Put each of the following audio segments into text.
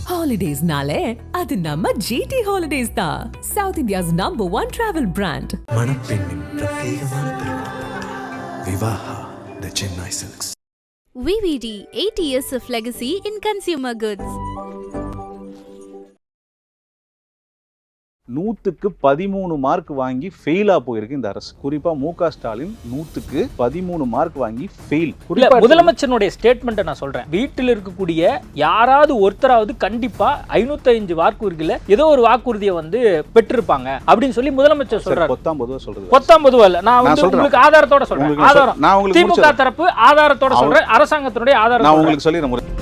ஹாலிடேஸ்னாலே அது நம்ம ஜிடி ஹாலிடேஸ் தான். South India's number 1 travel brand. மணப்பெண்ணின் பிரத்யேகமான திருமணம் Vivaha the Chennai silks. VVD 80 years of legacy in consumer goods. 100க்கு 13 மார்க் வாங்கி ஃபெயிலா போயிருக்கு இந்த அரசு. குறிப்பா மு.க. ஸ்டாலின் 100க்கு 13 மார்க் வாங்கி ஃபெயில். முதலமைச்சருடைய ஸ்டேட்மெண்ட்டை நான் சொல்றேன். வீட்டில் இருக்கக்கூடிய யாராவது ஒருத்தராவது கண்டிப்பா 505 வாக்குறுதியில ஏதோ ஒரு வாக்குறுதியை வந்து பெற்றிருப்பாங்க அப்படின்னு சொல்லி முதலமைச்சர் சொல்றாரு. 19 சொல்றது. 19 அல்ல, நான் வந்து உங்களுக்கு ஆதாரத்தோட சொல்றேன். ஆதாரம் நான் உங்களுக்கு திமுக தரப்பு ஆதாரத்தோட சொல்றேன். அரசாங்கத்தினுடைய ஆதாரம் நான் உங்களுக்கு சொல்லிடுறேன்.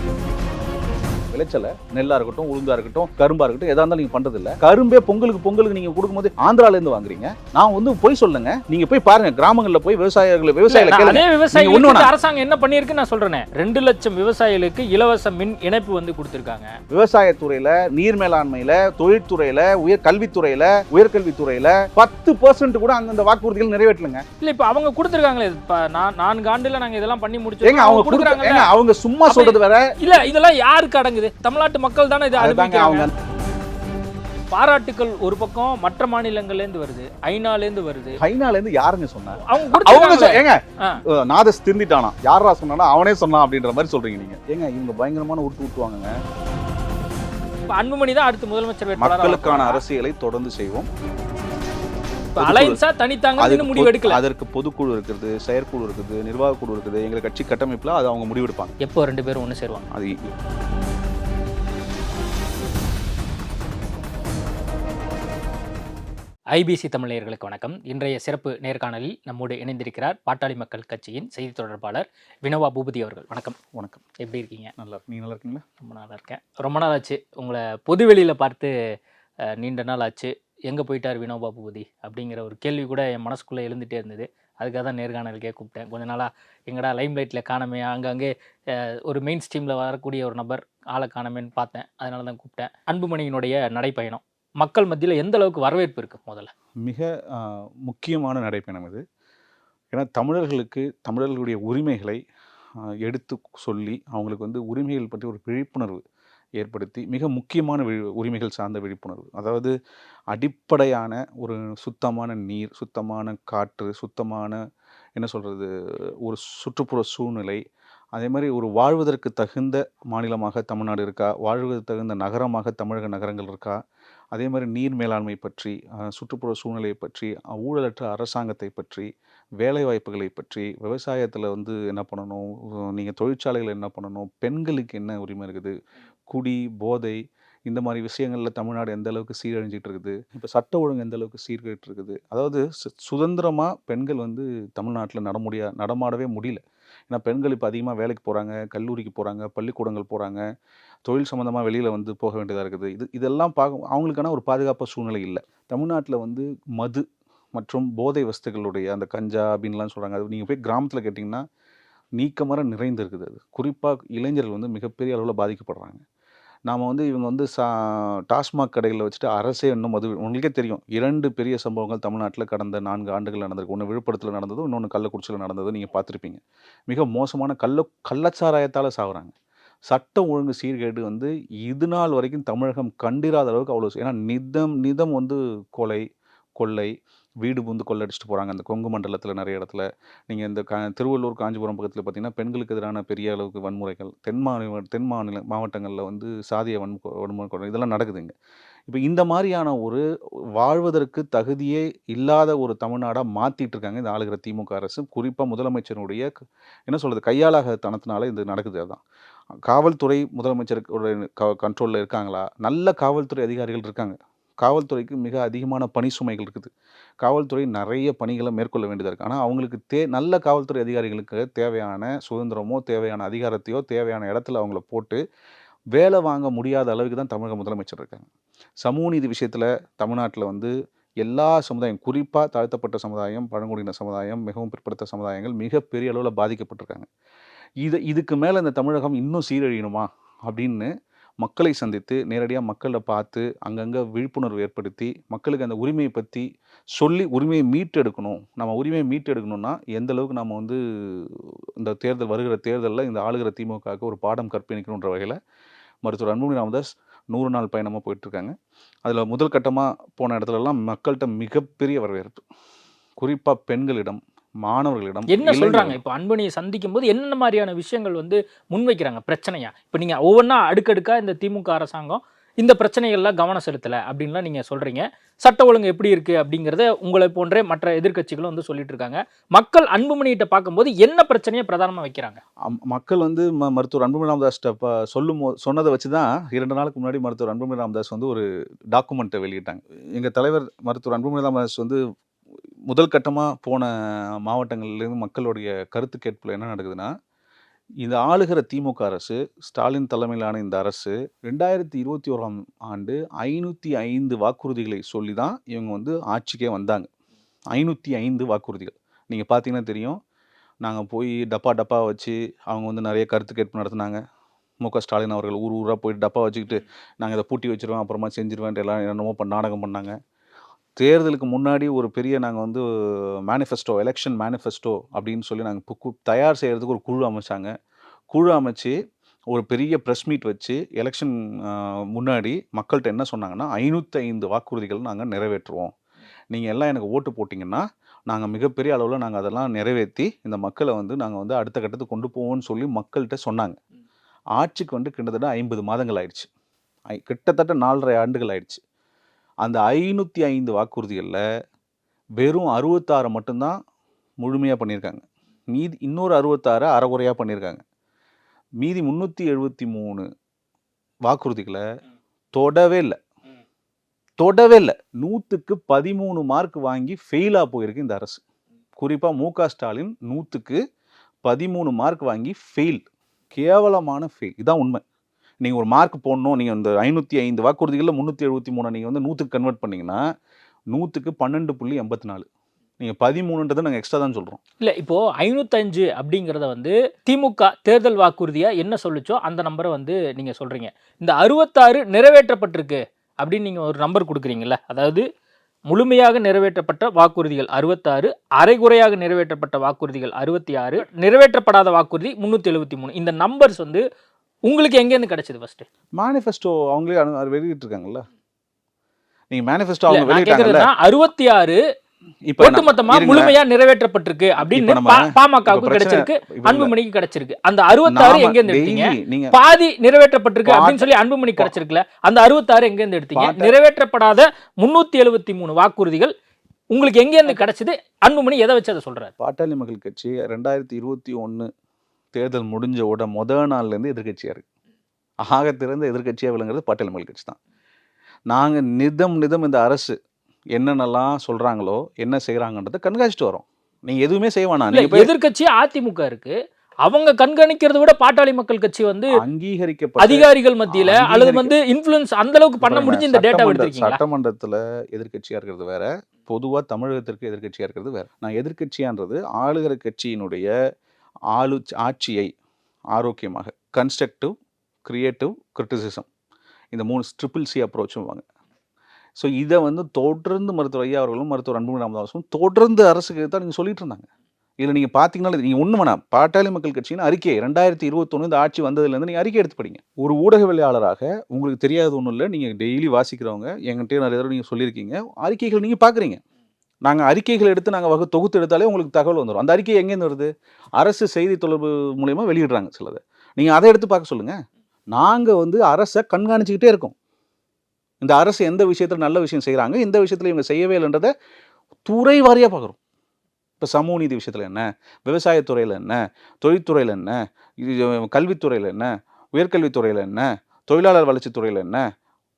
விளைச்சல நெல்லா இருக்கட்டும், உளுந்தா இருக்கட்டும், கரும்பா இருக்கட்டும், எதா இருந்தாலும் நீங்க பண்றது இல்ல. கரும்பே பொங்கலுக்கு நீங்க கொடுக்கும்போது ஆந்திரால இருந்து வாங்குறீங்க. நான் வந்து போய் சொல்லுங்க, நீங்க போய் பாருங்க, கிராமங்கள்ல போய் விவசாயிகளை விவசாயிகளுக்கு அரசாங்கம் என்ன பண்ணிருக்கு நான் சொல்றேன். 2 லட்சம் விவசாயிகளுக்கு இலவச மின் இணைப்பு வந்து கொடுத்திருக்காங்க. விவசாயத்துறையில, நீர் மேலாண்மையில, தொழில்துறையில, உயர்கல்வித்துறையில, உயர்கல்வித்துறையில 10% கூட அந்த வாக்குறுதிகள் நிறைவேற்றலங்க. இல்ல இப்ப அவங்க கொடுத்திருக்காங்களே, 4 ஆண்டுல நாங்க இதெல்லாம் பண்ணி முடிச்சோம். அவங்க கொடுக்குறாங்க. அவங்க சும்மா சொல்றது வேற. இல்ல இதெல்லாம் யாருக்கு அடங்குது? தமிழ்நாட்டு மக்கள் தானே இது அனுபவிக்கிறாங்க. பாராட்டுக்கள் ஒரு பக்கம் மற்ற மாநிலங்கள்ல இருந்து வருது, ஐநால இருந்து வருது. ஐநால இருந்து யாருங்க சொன்னாங்க? அவங்க ஏங்க நாதஸ் திருந்திட்டானா? யாரா சொன்னானா? அவனே சொன்னான் அப்படின்ற மாதிரி சொல்றீங்க நீங்க. ஏங்க இவங்க பயங்கரமான ஊட்டுவாங்க. அன்புமணி தான் அடுத்து முதலமைச்சர் வேட்பாளர். மக்களுக்கான அரசியலை தொடர்ந்து செய்வோம். அலைன்ஸா தனித்தாங்க முடிவு எடுக்கல. அதற்கு பொதுக்குழு இருக்குது, செயற்குழு இருக்குது, நிர்வாக குழு இருக்குது. எங்க கட்சி கட்டமைப்புல அது அவங்க முடிவெடுப்பாங்க. எப்போ 2 பேரும் ஒண்ணு சேருவாங்க. அது ஐபிசி தமிழர்களுக்கு வணக்கம். இன்றைய சிறப்பு நேர்காணலில் நம்மோடு இணைந்திருக்கிறார் பாட்டாளி மக்கள் கட்சியின் செய்தி தொடர்பாளர் வினோபா பூபதி அவர்கள். வணக்கம். வணக்கம். எப்படி இருக்கீங்க? நல்லா. நீங்க நல்லா இருக்கீங்களா? ரொம்ப நல்லா இருக்கேன். ரொம்ப நாள் ஆச்சு உங்களை பொதுவெளியில் பார்த்து. நீண்ட நாள் ஆச்சு. எங்கே போயிட்டார் வினோபா பூபதி அப்படிங்கிற ஒரு கேள்வி கூட என் மனசுக்குள்ளே எழுந்துகிட்டே இருந்தது. அதுக்காக தான் நேர்காணலுக்கே கூப்பிட்டேன். கொஞ்ச நாளாக எங்கடா லைம் லைட்டில் காணமே, அங்கங்கே ஒரு மெயின் ஸ்ட்ரீமில் வரக்கூடிய ஒரு நபர் ஆளை காணமேன்னு பார்த்தேன். அதனால தான் கூப்பிட்டேன். அன்புமணியினுடைய நடைப்பயணம் மக்கள் மத்தியில் எந்த அளவுக்கு வரவேற்பு இருக்குது? முதல்ல மிக முக்கியமான நடைப்பயணம் இது. ஏன்னா தமிழர்களுடைய உரிமைகளை எடுத்து சொல்லி அவங்களுக்கு வந்து உரிமைகள் பற்றி ஒரு விழிப்புணர்வு ஏற்படுத்தி, மிக முக்கியமான உரிமைகள் சார்ந்த விழிப்புணர்வு, அதாவது அடிப்படையான ஒரு சுத்தமான நீர், சுத்தமான காற்று, சுத்தமான என்ன சொல்கிறது, ஒரு சுற்றுப்புற சூழ்நிலை, அதே மாதிரி ஒரு வாழ்வதற்கு தகுந்த மாநிலமாக தமிழ்நாடு இருக்கா, வாழ்வதற்கு தகுந்த நகரமாக தமிழக நகரங்கள் இருக்கா, அதே மாதிரி நீர் மேலாண்மை பற்றி, சுற்றுப்புற சூழ்நிலையை பற்றி, ஊழலற்ற அரசாங்கத்தை பற்றி, வேலைவாய்ப்புகளை பற்றி, விவசாயத்தில் வந்து என்ன பண்ணணும், நீங்கள் தொழிற்சாலைகள் என்ன பண்ணணும், பெண்களுக்கு என்ன உரிமை இருக்குது, குடி போதை இந்த மாதிரி விஷயங்களில் தமிழ்நாடு எந்த அளவுக்கு சீரழிஞ்சிட்டு இருக்குது, இப்போ சட்ட ஒழுங்கு எந்த அளவுக்கு சீர்கேட்டு இருக்குது. அதாவது சுதந்திரமாக பெண்கள் வந்து தமிழ்நாட்டில் நடமாடவே முடியல. ஏன்னா பெண்கள் இப்போ அதிகமாக வேலைக்கு போகிறாங்க, கல்லூரிக்கு போகிறாங்க, பள்ளிக்கூடங்கள் போகிறாங்க, தொழில் சம்மந்தமாக வெளியில் வந்து போக வேண்டியதாக இருக்குது. இதெல்லாம் அவங்களுக்கான ஒரு பாதுகாப்பு சூழ்நிலை இல்லை. தமிழ்நாட்டில் வந்து மது மற்றும் போதை வஸ்துகளுடைய அந்த கஞ்சா அப்படின்லாம் சொல்கிறாங்க. அது நீங்கள் போய் கிராமத்தில் கேட்டிங்கன்னா நீக்கமர நிறைந்திருக்குது. அது குறிப்பாக இளைஞர்கள் வந்து மிகப்பெரிய அளவில் பாதிக்கப்படுறாங்க. நாம் வந்து இவங்க வந்து டாஸ்மாக் கடைகளில் வச்சுட்டு அரசே இன்னும் மது, உங்களுக்கே தெரியும் 2 பெரிய சம்பவங்கள் தமிழ்நாட்டில் கடந்த 4 ஆண்டுகள் நடந்திருக்கு. ஒன்று விழுப்புரத்தில் நடந்ததும், இன்னொன்று கள்ளக்குறிச்சியில் நடந்ததும் நீங்கள் பார்த்துருப்பீங்க. மிக மோசமான கள்ளச்சாராயத்தால் சாகுறாங்க. சட்ட ஒழுங்கு சீர்கேடு வந்து இது நாள் வரைக்கும் தமிழகம் கண்டிராத அளவுக்கு அவ்வளோ. ஏன்னா நிதம் வந்து கொலை, கொள்ளை, வீடு புந்து கொள்ளடிச்சிட்டு போகிறாங்க. அந்த கொங்கு மண்டலத்தில் நிறைய இடத்துல, நீங்கள் இந்த திருவள்ளூர், காஞ்சிபுரம் பக்கத்தில் பார்த்தீங்கன்னா பெண்களுக்கு எதிரான பெரிய அளவுக்கு வன்முறைகள், தென் மாநில மாவட்டங்களில் வந்து சாதிய வன்முறை இதெல்லாம் நடக்குதுங்க. இப்போ இந்த மாதிரியான ஒரு வாழ்வதற்கு தகுதியே இல்லாத ஒரு தமிழ்நாடாக மாற்றிட்டு இருக்காங்க இந்த ஆளுகிற திமுக அரசு. குறிப்பாக முதலமைச்சருடைய என்ன சொல்கிறது, கையாளாகத்தனத்தினால இது நடக்குது. அதுதான் காவல்துறை முதலமைச்சருக்கு கண்ட்ரோலில் இருக்காங்களா? நல்ல காவல்துறை அதிகாரிகள் இருக்காங்க. காவல்துறைக்கு மிக அதிகமான பணி சுமைகள் இருக்குது. காவல்துறை நிறைய பணிகளை மேற்கொள்ள வேண்டியதாக இருக்குது. ஆனால் அவங்களுக்கு நல்ல காவல்துறை அதிகாரிகளுக்கு தேவையான சுதந்திரமோ, தேவையான அதிகாரத்தையோ, தேவையான இடத்துல அவங்கள போட்டு வேலை வாங்க முடியாத அளவுக்கு தான் தமிழக முதலமைச்சர் இருக்காங்க. சமூக நீதி விஷயத்தில் தமிழ்நாட்டில் வந்து எல்லா சமுதாயம், குறிப்பாக தாழ்த்தப்பட்ட சமுதாயம், பழங்குடியின சமுதாயம், மிகவும் பிற்படுத்த சமுதாயங்கள் மிகப்பெரிய அளவில் பாதிக்கப்பட்டிருக்காங்க. இதுக்கு மேலே இந்த தமிழகம் இன்னும் சீரழியணுமா அப்படின்னு மக்களை சந்தித்து நேரடியாக மக்களை பார்த்து அங்கங்கே விழிப்புணர்வு ஏற்படுத்தி மக்களுக்கு அந்த உரிமையை பற்றி சொல்லி உரிமையை மீட்டெடுக்கணும். நம்ம உரிமையை மீட்டெடுக்கணும்னா எந்த அளவுக்கு நம்ம வந்து இந்த வருகிற தேர்தலில் இந்த ஆளுகிற திமுகவுக்கு ஒரு பாடம் கற்பிக்கணுன்ற வகையில் மருத்துவர் அன்புமணி ராமதாஸ் 100 நாள் பயணமாக போயிட்டுருக்காங்க. அதில் முதல் கட்டமாக போன இடத்துலலாம் மக்கள்கிட்ட மிகப்பெரிய வரவேற்பு, குறிப்பாக பெண்களிடம், மாணவர்களிடம். என்ன சொல்றாங்க இப்போ அன்பணியை சந்திக்கும் போது என்னென்ன மாதிரியான விஷயங்கள் வந்து முன்வைக்கிறாங்க பிரச்சனையா? இப்போ நீங்க ஒவ்வொன்றா அடுக்கடுக்கா இந்த திமுக அரசாங்கம் இந்த பிரச்சனைகள்லாம் கவனம் செலுத்தலை அப்படின்லாம் நீங்கள் சொல்கிறீங்க. சட்ட ஒழுங்கு எப்படி இருக்குது அப்படிங்கிறத உங்களை போன்றே மற்ற எதிர்க்கட்சிகளும் வந்து சொல்லிட்டு இருக்காங்க. மக்கள் அன்புமணிகிட்ட பார்க்கும்போது என்ன பிரச்சனையை பிரதானமாக வைக்கிறாங்க? மக்கள் வந்து மருத்துவர் அன்புமணி ராமதாஸ்கிட்ட சொன்னதை வச்சு தான் 2 நாளுக்கு முன்னாடி மருத்துவர் அன்புமணி ராமதாஸ் வந்து ஒரு டாக்குமெண்ட்டை வெளியிட்டாங்க. எங்கள் தலைவர் மருத்துவர் அன்புமணி ராமதாஸ் வந்து முதல் கட்டமாக போன மாவட்டங்கள்லேருந்து மக்களுடைய கருத்து கேட்பில் என்ன நடக்குதுன்னா, இந்த ஆளுகிற திமுக அரசு, ஸ்டாலின் தலைமையிலான இந்த அரசு 2021ஆம் ஆண்டு 505 வாக்குறுதிகளை சொல்லி தான் இவங்க வந்து ஆட்சிக்கே வந்தாங்க. 505 வாக்குறுதிகள். நீங்கள் பார்த்தீங்கன்னா தெரியும். நாங்கள் போய் டப்பா வச்சு அவங்க வந்து நிறைய கருத்து கேட்பு நடத்தினாங்க. ஸ்டாலின் அவர்கள் ஊராக போயிட்டு டப்பா வச்சுக்கிட்டு நாங்கள் இதை பூட்டி வச்சுருவோம், அப்புறமா செஞ்சிருவேன்ட்டு எல்லாம் என்னென்னமோ நாடகம் பண்ணாங்க. தேர்தலுக்கு முன்னாடி ஒரு பெரிய நாங்கள் வந்து மேனிஃபெஸ்டோ, எலெக்ஷன் மேனிஃபெஸ்டோ அப்படின்னு சொல்லி நாங்கள் தயார் செய்கிறதுக்கு ஒரு குழு அமைச்சாங்க. குழு அமைச்சு ஒரு பெரிய ப்ரெஸ் மீட் வச்சு எலெக்ஷன் முன்னாடி மக்கள்கிட்ட என்ன சொன்னாங்கன்னா, 505 வாக்குறுதிகள் நாங்கள் நிறைவேற்றுவோம், நீங்கள் எல்லாம் எனக்கு ஓட்டு போட்டிங்கன்னா நாங்கள் மிகப்பெரிய அளவில் நாங்கள் அதெல்லாம் நிறைவேற்றி இந்த மக்களை வந்து நாங்கள் வந்து அடுத்த கட்டத்துக்கு கொண்டு போவோம்னு சொல்லி மக்கள்கிட்ட சொன்னாங்க. ஆட்சிக்கு வந்து கிட்டத்தட்ட 50 மாதங்கள் ஆயிடுச்சு, கிட்டத்தட்ட 4.5 ஆண்டுகள் ஆயிடுச்சு. அந்த 505 வாக்குறுதிகளில் வெறும் 66 மட்டும்தான் முழுமையாக பண்ணியிருக்காங்க. மீதி இன்னொரு 66 அரைகுறையாக பண்ணியிருக்காங்க. மீதி 373 வாக்குறுதிகளை தொடவே இல்லை. 100க்கு 13 மார்க் வாங்கி ஃபெயிலாக போயிருக்கு இந்த அரசு. குறிப்பாக மு.க. ஸ்டாலின் 100க்கு 13 மார்க் வாங்கி ஃபெயில், கேவலமான ஃபெயில். இதுதான் உண்மை. நீங்கள் ஒரு மார்க் போடணும், நீங்கள் இந்த 505 வாக்குறுதிகளில் 373 நீங்கள் வந்து 100க்கு கன்வெர்ட் பண்ணிங்கன்னா 100க்கு 12.84. நீங்கள் 13ன்றதை நாங்கள் எக்ஸ்ட்ரா தான் சொல்கிறோம். இல்லை, இப்போது 505 அப்படிங்கிறத வந்து திமுக தேர்தல் வாக்குறுதியாக என்ன சொல்லிச்சோ அந்த நம்பரை வந்து நீங்கள் சொல்கிறீங்க. இந்த 66 நிறைவேற்றப்பட்டிருக்கு அப்படின்னு நீங்கள் ஒரு நம்பர் கொடுக்குறீங்களா? அதாவது முழுமையாக நிறைவேற்றப்பட்ட வாக்குறுதிகள் 66, அரைகுறையாக நிறைவேற்றப்பட்ட வாக்குறுதிகள் 66, நிறைவேற்றப்படாத வாக்குறுதி 373. இந்த நம்பர்ஸ் வந்து உங்களுக்கு எங்கேருந்து கிடைச்சது? ஃபர்ஸ்ட் மேனிஃபெஸ்டோ அவங்களே வெளியிட்டிருக்காங்கல்ல. நீங்கள் மேனிஃபெஸ்டோ அவங்க வெளியிட்டாங்கல்ல. 66 ஒட்டுமொத்தமா முழுமையா நிறைவேற்றப்பட்டிருக்கு அப்படின்னு பாமகவுக்கு கிடைச்சிருக்கு, அன்புமணிக்கு கிடைச்சிருக்கு. அந்த 66 எங்க இருந்து எடுத்தீங்க? பாதி நிறைவேற்றப்பட்டிருக்கு அப்படின்னு சொல்லி அன்புமணி கிடைச்சிருக்குல, அந்த 66 எங்க இருந்து எடுத்தீங்க? நிறைவேற்றப்படாத 373 வாக்குறுதிகள் உங்களுக்கு எங்க இருந்து கிடைச்சது? அன்புமணி எதை வச்சு அதை சொல்றாரு? பாட்டாளி மக்கள் கட்சி 2021 தேர்தல் முடிஞ்ச முதல் நாள்லேருந்து எதிர்கட்சியாக இருக்குது. ஆக திறந்த எதிர்கட்சியாக விளங்குறது பாட்டாளி மக்கள் கட்சி தான். நாங்கள் நிதம் இந்த அரசு என்னென்னலாம் சொல்கிறாங்களோ, என்ன செய்கிறாங்கன்றதை கண்காணிச்சுட்டு வரோம். நீங்கள் எதுவுமே செய்ய வேணாம். எதிர்கட்சி அதிமுக இருக்கு, அவங்க கண்காணிக்கிறத விட பாட்டாளி மக்கள் கட்சி வந்து அங்கீகரிக்கப்பட்ட அதிகாரிகள் மத்தியில் அல்லது வந்து இன்ஃப்ளூயன்ஸ் அந்த அளவுக்கு பண்ண முடிஞ்சு இந்த டேட்டா எடுத்துருக்கீங்க. சட்டமன்றத்தில் எதிர்கட்சியாக இருக்கிறது வேற, பொதுவாக தமிழகத்திற்கு எதிர்கட்சியாக இருக்கிறது வேற. நான் எதிர்கட்சியான்றது ஆளுகிற கட்சியினுடைய ஆட்சியை ஆரோக்கியமாக கன்ஸ்ட்ரக்டிவ், கிரியேட்டிவ், கிரிட்டிசிசம், இந்த 3 CCC அப்ரோச்சும். ஸோ இதை வந்து தொடர்ந்து மருத்துவர் ஐயா அவர்களும் மருத்துவர் அன்புமணி ராமதாஸும் தொடர்ந்து அரசுக்கு தான் நீங்கள் சொல்லிட்டு இருந்தாங்க. இதில் நீங்கள் பார்த்தீங்கன்னா நீங்கள் ஒன்று வேணாம், பாட்டாளி மக்கள் கட்சியின் அறிக்கை 2021 இந்த ஆட்சி வந்ததுலேருந்து நீங்கள் அறிக்கை எடுத்து படிங்க. ஒரு ஊடகவியலாளராக உங்களுக்கு தெரியாத ஒன்றும் இல்லை, நீங்கள் டெய்லி வாசிக்கிறவங்க, என்கிட்ட நிறைய தடவை நீங்கள் சொல்லியிருக்கீங்க, அறிக்கைகள் நீங்கள் பார்க்குறீங்க. நாங்கள் அறிக்கைகள் எடுத்து நாங்கள் தொகுத்து எடுத்தாலே உங்களுக்கு தகவல் வந்துடும். அந்த அறிக்கை எங்கேருந்து வருது? அரசு செய்தி தொடர்பு மூலயமா வெளியிடுறாங்க சிலது. நீங்கள் அதை எடுத்து பார்க்க சொல்லுங்கள். நாங்கள் வந்து அரசை கண்காணிச்சுக்கிட்டே இருக்கோம். இந்த அரசு எந்த விஷயத்தில் நல்ல விஷயம் செய்கிறாங்க, எந்த விஷயத்தில் இவங்க செய்யவே இல்லைன்றதை துறை வாரியாக பார்க்குறோம். இப்போ சமூக நீதி விஷயத்தில் என்ன, விவசாயத்துறையில் என்ன, தொழில்துறையில் என்ன, கல்வித்துறையில் என்ன, உயர்கல்வித்துறையில் என்ன, தொழிலாளர் வளர்ச்சித்துறையில் என்ன,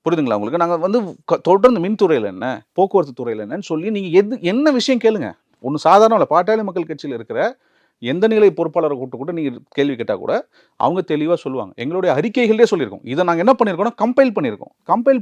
புரியுதுங்களா உங்களுக்கு? நாங்கள் வந்து தொடர்ந்து மின்துறையில் என்ன, போக்குவரத்து துறையில் என்னன்னு சொல்லி நீங்கள் என்ன விஷயம் கேளுங்க. ஒன்று சாதாரண இல்லை, பாட்டாளி மக்கள் கட்சியில் இருக்கிற எந்த நிலை பொறுப்பாளரை கூட நீங்கள் கேள்வி கேட்டால் கூட அவங்க தெளிவாக சொல்லுவாங்க. எங்களுடைய அறிக்கைகளே சொல்லியிருக்கோம். இதை நாங்கள் என்ன பண்ணியிருக்கோம்னா கம்பைல்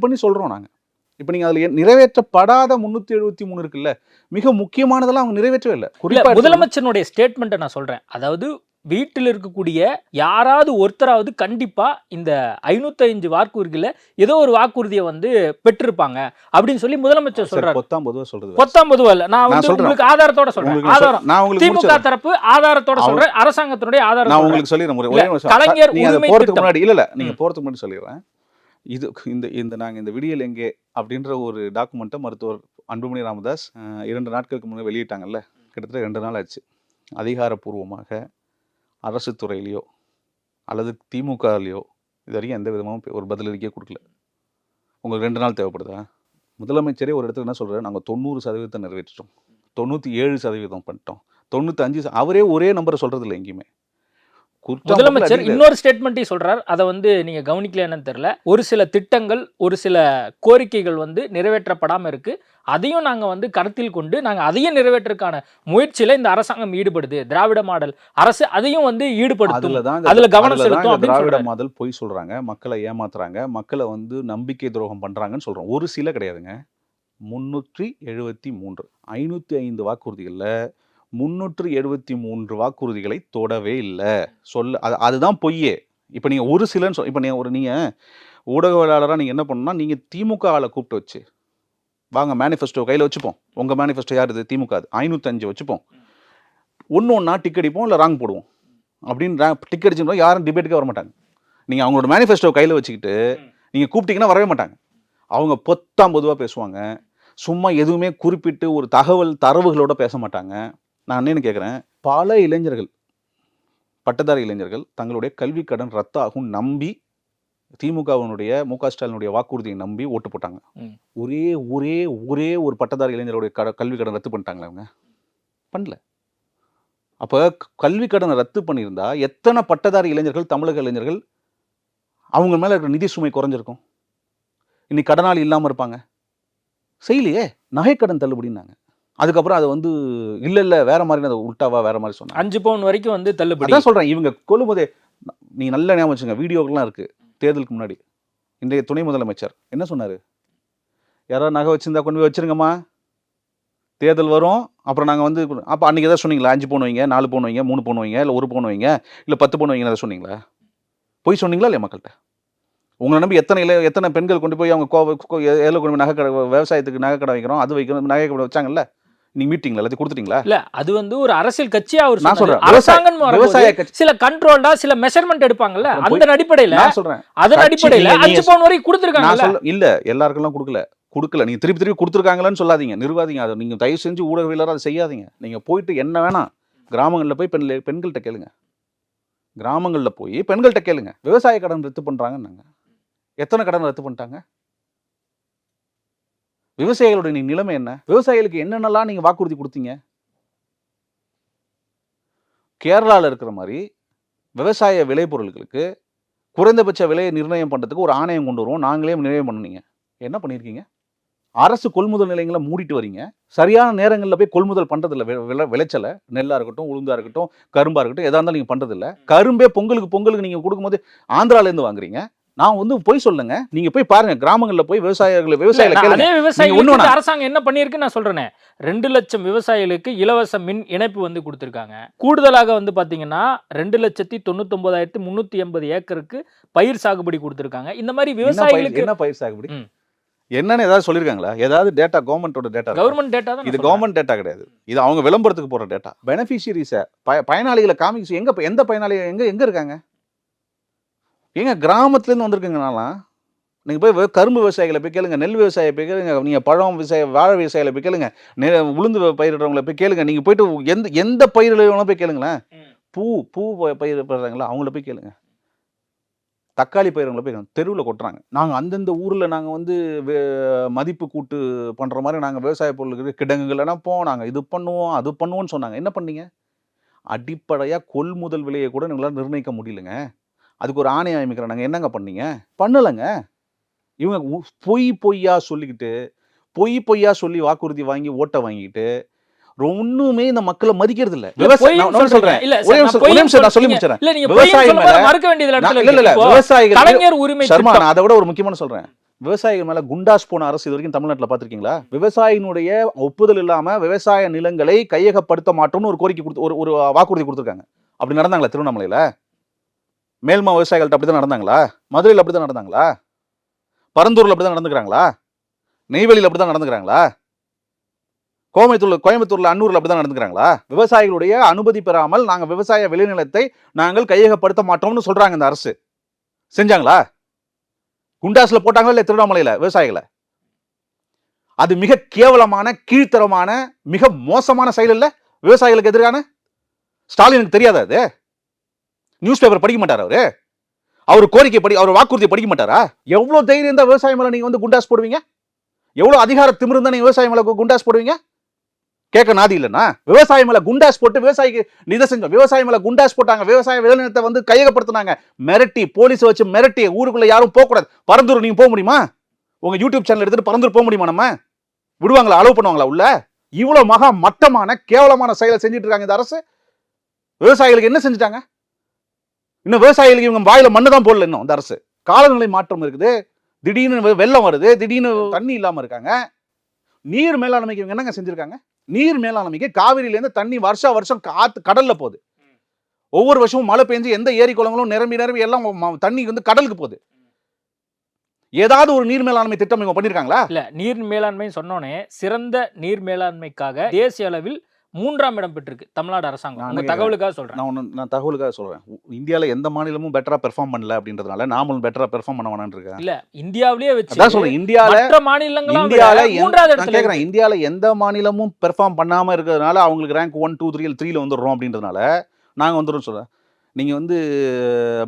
பண்ணி சொல்கிறோம். நாங்கள் இப்போ நீங்கள் அதில் நிறைவேற்றப்படாத 373 இருக்குல்ல, மிக முக்கியமானதெல்லாம் அவங்க நிறைவேற்றவே இல்லை. குறிப்பாக முதலமைச்சருடைய ஸ்டேட்மெண்ட்டை நான் சொல்கிறேன். அதாவது வீட்டில் இருக்கக்கூடிய யாராவது ஒருத்தராவது கண்டிப்பா இந்த 505 வாக்குறுதியில ஏதோ ஒரு வாக்குறுதியை வந்து பெற்றிருப்பாங்க அப்படின்னு சொல்லி முதலமைச்சர் சொல்றாரு. பொத்தாம் பொதுவா இல்ல, நான் வந்து உங்களுக்கு ஆதாரத்தோட சொல்றேன். ஆதாரம் திமுக தரப்பு ஆதாரத்தோட சொல்றேன், அரசாங்கத்தினுடைய ஆதாரம். நான் உங்களுக்கு சொல்லிடுறேன். கலைஞர் உரிமை போறதுக்கு முன்னாடி இல்ல, நீங்க போறதுக்கு முன்னாடி சொல்லிடுறேன். இது இந்த இந்த நாங்கள் இந்த விடியல் எங்கே அப்படின்ற ஒரு டாக்குமெண்ட்டை மருத்துவர் அன்புமணி ராமதாஸ் 2 நாட்களுக்கு முன்னாடி வெளியிட்டாங்கல்ல, கிட்டத்தட்ட 2 நாள் ஆச்சு. அதிகாரப்பூர்வமாக அரசு துறையிலையோ அல்லது திமுகலையோ இது வரைக்கும் எந்த விதமாகவும் ஒரு பதிலளிக்கே கொடுக்கல. உங்களுக்கு 2 நாள் தேவைப்படுதா? முதலமைச்சரே ஒரு இடத்துல என்ன சொல்கிறார், நாங்கள் 90% நிறைவேற்றிட்டோம், 97% பண்ணிட்டோம், 95 அவரே ஒரே நம்பரை சொல்கிறது இல்லை எங்கேயுமே. முதலமைச்சர் இன்னொரு ஸ்டேட்மெண்ட்டையும் சொல்றார், அதை வந்து நீங்க கவனிக்கல என்னன்னு தெரியல. ஒரு சில திட்டங்கள், ஒரு சில கோரிக்கைகள் வந்து நிறைவேற்றப்படாம இருக்கு, அதையும் நாங்க வந்து கருத்தில் கொண்டு நாங்க அதையும் நிறைவேற்றக்கான முயற்சியில இந்த அரசாங்கம் ஈடுபடுது, திராவிட மாடல் அரசு அதையும் வந்து ஈடுபடுத்தும், அதுல கவனம் செலுத்தும். திராவிட மாடல் பொய் சொல்றாங்க, மக்களை ஏமாத்துறாங்க, மக்களை வந்து நம்பிக்கை துரோகம் பண்றாங்கன்னு சொல்றோம். ஒரு சில கிடையாதுங்க, 373 505 வாக்குறுதிகள்ல 373 வாக்குறுதிகளை தொடவே இல்லை. அதுதான் பொய்யே. இப்போ நீங்கள் ஒரு சிலன்னு இப்போ நீங்கள் ஊடகவியலாளராக நீங்கள் என்ன பண்ணணும்னா, நீங்கள் திமுக ஆளை கூப்பிட்டு வச்சு வாங்க மேனிஃபெஸ்டோ கையில் வச்சுப்போம். உங்கள் மேனிஃபெஸ்டோ யார் இது? திமுக. 505 வச்சுப்போம். ஒன்றா டிக் அடிப்போம், இல்லை ராங் போடுவோம் அப்படின்னு டிக் அடிச்சுன்னா யாரும் டிபேட்டுக்கே வர மாட்டாங்க. நீங்கள் அவங்களோட மேனிஃபெஸ்டோ கையில் வச்சுக்கிட்டு நீங்கள் கூப்பிட்டீங்கன்னா வரவே மாட்டாங்க. அவங்க பொதுவாக பேசுவாங்க, சும்மா எதுவுமே குறிப்பிட்டு ஒரு தரவுகளோட பேச மாட்டாங்க. நான் என்ன கேட்குறேன், பல இளைஞர்கள், பட்டதாரி இளைஞர்கள் தங்களுடைய கல்வி கடன் ரத்தாகும் நம்பி திமுகவினுடைய மு.க. ஸ்டாலினுடைய வாக்குறுதியை நம்பி ஓட்டு போட்டாங்க. ஒரே ஒரே ஒரே ஒரு பட்டதாரி இளைஞருடைய கல்வி கடன் ரத்து பண்ணிட்டாங்களே அவங்க? பண்ணல. அப்போ கல்வி கடனை ரத்து பண்ணியிருந்தா எத்தனை பட்டதாரி இளைஞர்கள், தமிழக இளைஞர்கள் அவங்க மேலே இருக்கிற நிதி சுமை குறைஞ்சிருக்கும், இன்னைக்கு கடனாளி இல்லாமல் இருப்பாங்க. செய்யலையே. நகைக்கடன் தள்ளுபடினாங்க. அதுக்கப்புறம் அதை வந்து இல்லை வேற மாதிரி, அதை உல்ட்டாவா வேற மாதிரி சொன்னாங்க. 5 பவுன் வரைக்கும் வந்து தள்ளுபடி. அதான் சொல்கிறேன், இவங்க கொள்ளும்போதே நீ நல்ல ஞாபகம் வச்சுங்க, வீடியோக்கெல்லாம் இருக்குது. தேர்தலுக்கு முன்னாடி இன்றைய துணை முதலமைச்சர் என்ன சொன்னார், யாராவது நகை வச்சுருந்தா கொண்டு போய் வச்சுருங்கம்மா, தேர்தல் வரும், அப்புறம் நாங்கள் வந்து அப்போ அன்றைக்கி எதாவது சொன்னீங்களா? 5 பவுன் வைங்க, 4 பவுன் வைங்க, 3 பவுன் வைங்க, இல்லை 1 பவுன் வைங்க, இல்லை 10 பவுன் வைங்க, அதை சொன்னீங்களா? போய் சொன்னீங்களா இல்லையா மக்கள்கிட்ட? உங்களை நம்பி எத்தனை பெண்கள் கொண்டு போய் அவங்க எதில் கொண்டு போய் நகை கடை, விவசாயத்துக்கு நகை கடை வைக்கிறோம், அது வைக்கிறோம், நகை கடை வச்சாங்கல்ல, நீங்க மீட்டிங்ல எல்லாத்தையும் கொடுத்துட்டீங்களா? இல்ல, அது வந்து ஒரு அரசியல் கட்சியா அவர் நான் சொல்றேன், அரசாங்கம் விவசாய கட்சி சில கண்ட்ரோல்டா சில மெஷர்மென்ட் எடுப்பாங்கல்ல, அந்த அடிப்படையில நான் சொல்றேன், அதன் அடிப்படையில 5 பவுன் வரை கொடுத்திருக்காங்க. இல்ல எல்லாருக்கும் கொடுக்கல, நீங்க திருப்பி கொடுத்துருக்காங்கன்னு சொல்லாதீங்க, நிறுவாதீங்க. அதை நீங்க தயவு செஞ்சு ஊடகவியலாளர் அதை செய்யாதீங்க. நீங்க போயிட்டு என்ன வேணா கிராமங்களில் போய் பெண்கள்கிட்ட கேளுங்க, கிராமங்களில் போய் பெண்கள்கிட்ட கேளுங்க, விவசாய கடன் ரத்து பண்றாங்கன்னாங்க. எத்தனை கடன் ரத்து பண்ணிட்டாங்க? விவசாயிகளுடைய நிலைமை என்ன? விவசாயிகளுக்கு என்னென்னலாம் நீங்க வாக்குறுதி கொடுத்தீங்க? கேரளாவில் இருக்கிற மாதிரி விவசாய விளைபொருட்களுக்கு குறைந்தபட்ச விலையை நிர்ணயம் பண்றதுக்கு ஒரு ஆணையம் கொண்டு வருவோம், நாங்களே நிர்ணயம் பண்ணுனீங்க. என்ன பண்ணியிருக்கீங்க? அரசு கொள்முதல் நிலையங்களை மூடிட்டு வரீங்க. சரியான நேரங்களில் போய் கொள்முதல் பண்றதில்ல. விளைச்சலை, நெல்லா இருக்கட்டும், உளுந்தா இருக்கட்டும், கரும்பா இருக்கட்டும், எதா இருந்தாலும் நீங்க பண்றதில்ல. கரும்பே பொங்கலுக்கு நீங்க கொடுக்கும்போது ஆந்திரால இருந்து வாங்குறீங்க. நான் வந்து போய் சொல்லுங்க, நீங்க போய் பாருங்க, கிராமங்கள்ல போய் விவசாயிகளை கேளுங்க. அரசாங்கம் என்ன பண்ணிருக்கு நான் சொல்றேன். 2 லட்சம் விவசாயிகளுக்கு இலவச மின் இணைப்பு வந்து கொடுத்திருக்காங்க. கூடுதலாக வந்து பாத்தீங்கன்னா 2,99,380 ஏக்கருக்கு பயிர் சாகுபடி கொடுத்திருக்காங்க. இந்த மாதிரி விவசாயிகளுக்கு என்ன பயிர் சாகுபடி என்னன்னு ஏதாவது சொல்லியிருக்காங்களா? ஏதாவது டேட்டா கவர்மெண்டோட டேட்டா? கவர்மெண்ட் டேட்டா தான். இது கவர்மெண்ட் டேட்டா கிடையாது, இது அவங்க விளம்பரத்துக்கு போற டேட்டா. பெனிஃபிஷியரிஸை பயனாளிகளை காமிச்சு எந்த பயனாளி எங்க இருக்காங்க? ஏங்க கிராமத்துலேருந்து வந்திருக்குங்கனாலாம் நீங்கள் போய் கரும்பு விவசாயிகளை போய் கேளுங்க, நெல் விவசாயியை போய் கேளுங்க, நீங்கள் பழம் வாழை விவசாயிகளை போய் கேளுங்க, உளுந்து பயிரிடுறவங்களை போய் கேளுங்க, நீங்கள் போயிட்டு எந்த பயிரிடுறவங்களும் போய் கேளுங்களேன். பூ பயிரிடுறாங்களா அவங்கள போய் கேளுங்க, தக்காளி பயிரவங்களை போய் தெருவில் கொட்டுறாங்க. நாங்கள் அந்தந்த ஊரில் நாங்கள் வந்து மதிப்பு கூட்டு பண்ணுற மாதிரி நாங்கள் விவசாய பொருளுக்கு கிடங்குகள் நினைப்போம், நாங்கள் இது பண்ணுவோம் அது பண்ணுவோன்னு சொன்னாங்க. என்ன பண்ணீங்க? அடிப்படையாக கொள்முதல் விலையை கூட எங்களால் நிர்ணயிக்க முடியலங்க. அதுக்கு ஒரு ஆணையம் அமைக்கிறோம். நாங்கள் என்னங்க பண்ணீங்க? பண்ணலைங்க. இவங்க பொய்யா சொல்லிக்கிட்டு பொய்யா சொல்லி வாக்குறுதி வாங்கி ஓட்டை வாங்கிட்டு ஒண்ணுமே இந்த மக்களை மதிக்கிறது இல்ல. அதை விட ஒரு முக்கியமான சொல்றேன், விவசாயிகள் மேல குண்டாஸ் போன அரசு இது வரைக்கும் தமிழ்நாட்டில் பார்த்திருக்கீங்களா? விவசாயினுடைய ஒப்புதல் இல்லாம விவசாய நிலங்களை கையகப்படுத்த மாட்டோம்னு ஒரு கோரிக்கை கொடுத்து ஒரு வாக்குறுதி கொடுத்துருக்காங்க. அப்படி நடந்தாங்களா? திருவண்ணாமலையில மேல்மா விவசாயிகள்ட்ட அப்படிதான் நடந்தாங்களா? மதுரையில் அப்படிதான் நடந்தாங்களா? பரந்தூர்ல அப்படிதான் நடந்துக்கிறாங்களா? நெய்வேலியில் அப்படிதான் நடந்துக்கிறாங்களா? கோயம்புத்தூர்ல அன்னூர்ல அப்படிதான் நடந்துக்கிறாங்களா? விவசாயிகளுடைய அனுமதி பெறாமல் நாங்கள் விவசாய விளைநிலத்தை நாங்கள் கையகப்படுத்த மாட்டோம்னு சொல்றாங்க இந்த அரசு. செஞ்சாங்களா? குண்டாஸ்ல போட்டாங்களா இல்லை திருவண்ணாமலையில் விவசாயிகளை? அது மிக கேவலமான, கீழ்த்தரமான, மிக மோசமான செயல் இல்லை விவசாயிகளுக்கு எதிரான. ஸ்டாலினுக்கு தெரியாதா அது? நியூஸ் பேப்பர் படிக்க மாட்டார் அவரு? அவர் கோரிக்கை அவர் வாக்குறுதியை படிக்க மாட்டாரா? எவ்வளவு தைரியம் இருந்தா விவசாய மேல நீங்க வந்து குண்டாஸ் போடுவீங்க? எவ்வளவு அதிகார திமிரு இருந்தா நீங்க விவசாய மேல குண்டாஸ் போடுவீங்க? கேட்க நாதி இல்லைன்னா விவசாய மேல குண்டாஸ் போட்டு விவசாயிக்கு நிதி செஞ்சோம். விவசாய மேல குண்டாஸ் போட்டாங்க, விவசாய விளைநிலத்தை வந்து கையகப்படுத்தினாங்க, மிரட்டி, போலீஸ் வச்சு மிரட்டி, ஊருக்குள்ள யாரும் போக கூடாது. பரந்தூர் நீங்க போக முடியுமா? உங்க யூடியூப் சேனல் எடுத்துட்டு பரந்தூர் போக முடியுமா? நம்ம விடுவாங்களா? அலோவ் பண்ணுவாங்களா உள்ள? இவ்வளவு மகா மட்டமான கேவலமான செயலை செஞ்சுட்டு இருக்காங்க இந்த அரசு. விவசாயிகளுக்கு என்ன செஞ்சுட்டாங்க? இன்னும் விவசாயிகளுக்கு இவங்க வாயில மண்ணு தான் போடல. இன்னும் இந்த அரசு காலநிலை மாற்றம் இருக்குது, திடீர்னு வெள்ளம் வருது, திடீர்னு தண்ணி இல்லாம இருக்காங்க. நீர் மேலாண்மைக்கு இவங்க என்னங்க செஞ்சிருக்காங்க? நீர் மேலாண்மைக்கு காவிரியில இருந்து தண்ணி வருஷம் கடல்ல போகுது. ஒவ்வொரு வருஷமும் மழை பெஞ்சு எந்த ஏரி குளங்களும் நிரம்பி எல்லாம் தண்ணி வந்து கடலுக்கு போகுது. ஏதாவது ஒரு நீர் மேலாண்மை திட்டம் இவங்க பண்ணிருக்காங்களா? இல்ல, நீர் மேலாண்மை சொன்னோனே சிறந்த நீர் மேலாண்மைக்காக தேசிய அளவில் 3ஆம் இடம் பெற்றிருக்கு தமிழ்நாடு அரசாங்கம். உங்க தகவலுக்காக சொல்றேன். நான் தகவலுக்காக சொல்றேன். இந்தியால எந்த மாநிலமும் பெட்டரா பெர்ஃபார்ம் பண்ணல அப்படின்றதுனால நாமளும் பெட்டரா பெர்ஃபார்ம் பண்ண வேணாம்னு இருக்கேன். இல்ல, இந்தியாவிலேயே வச்சு அதான் சொல்றேன். இந்தியால மற்ற மாநிலங்களும் இந்தியால 3ஆவது இடத்துல கேக்குறேன். இந்தியால எந்த மாநிலமும் பெர்ஃபார்ம் பண்ணாம இருக்கிறதுனால அவங்களுக்கு ரேங்க் 1 2 3 3ல வந்துடுறோம் அப்படின்றதுனால நாங்க வந்துடும் சொல்றேன். நீங்க வந்து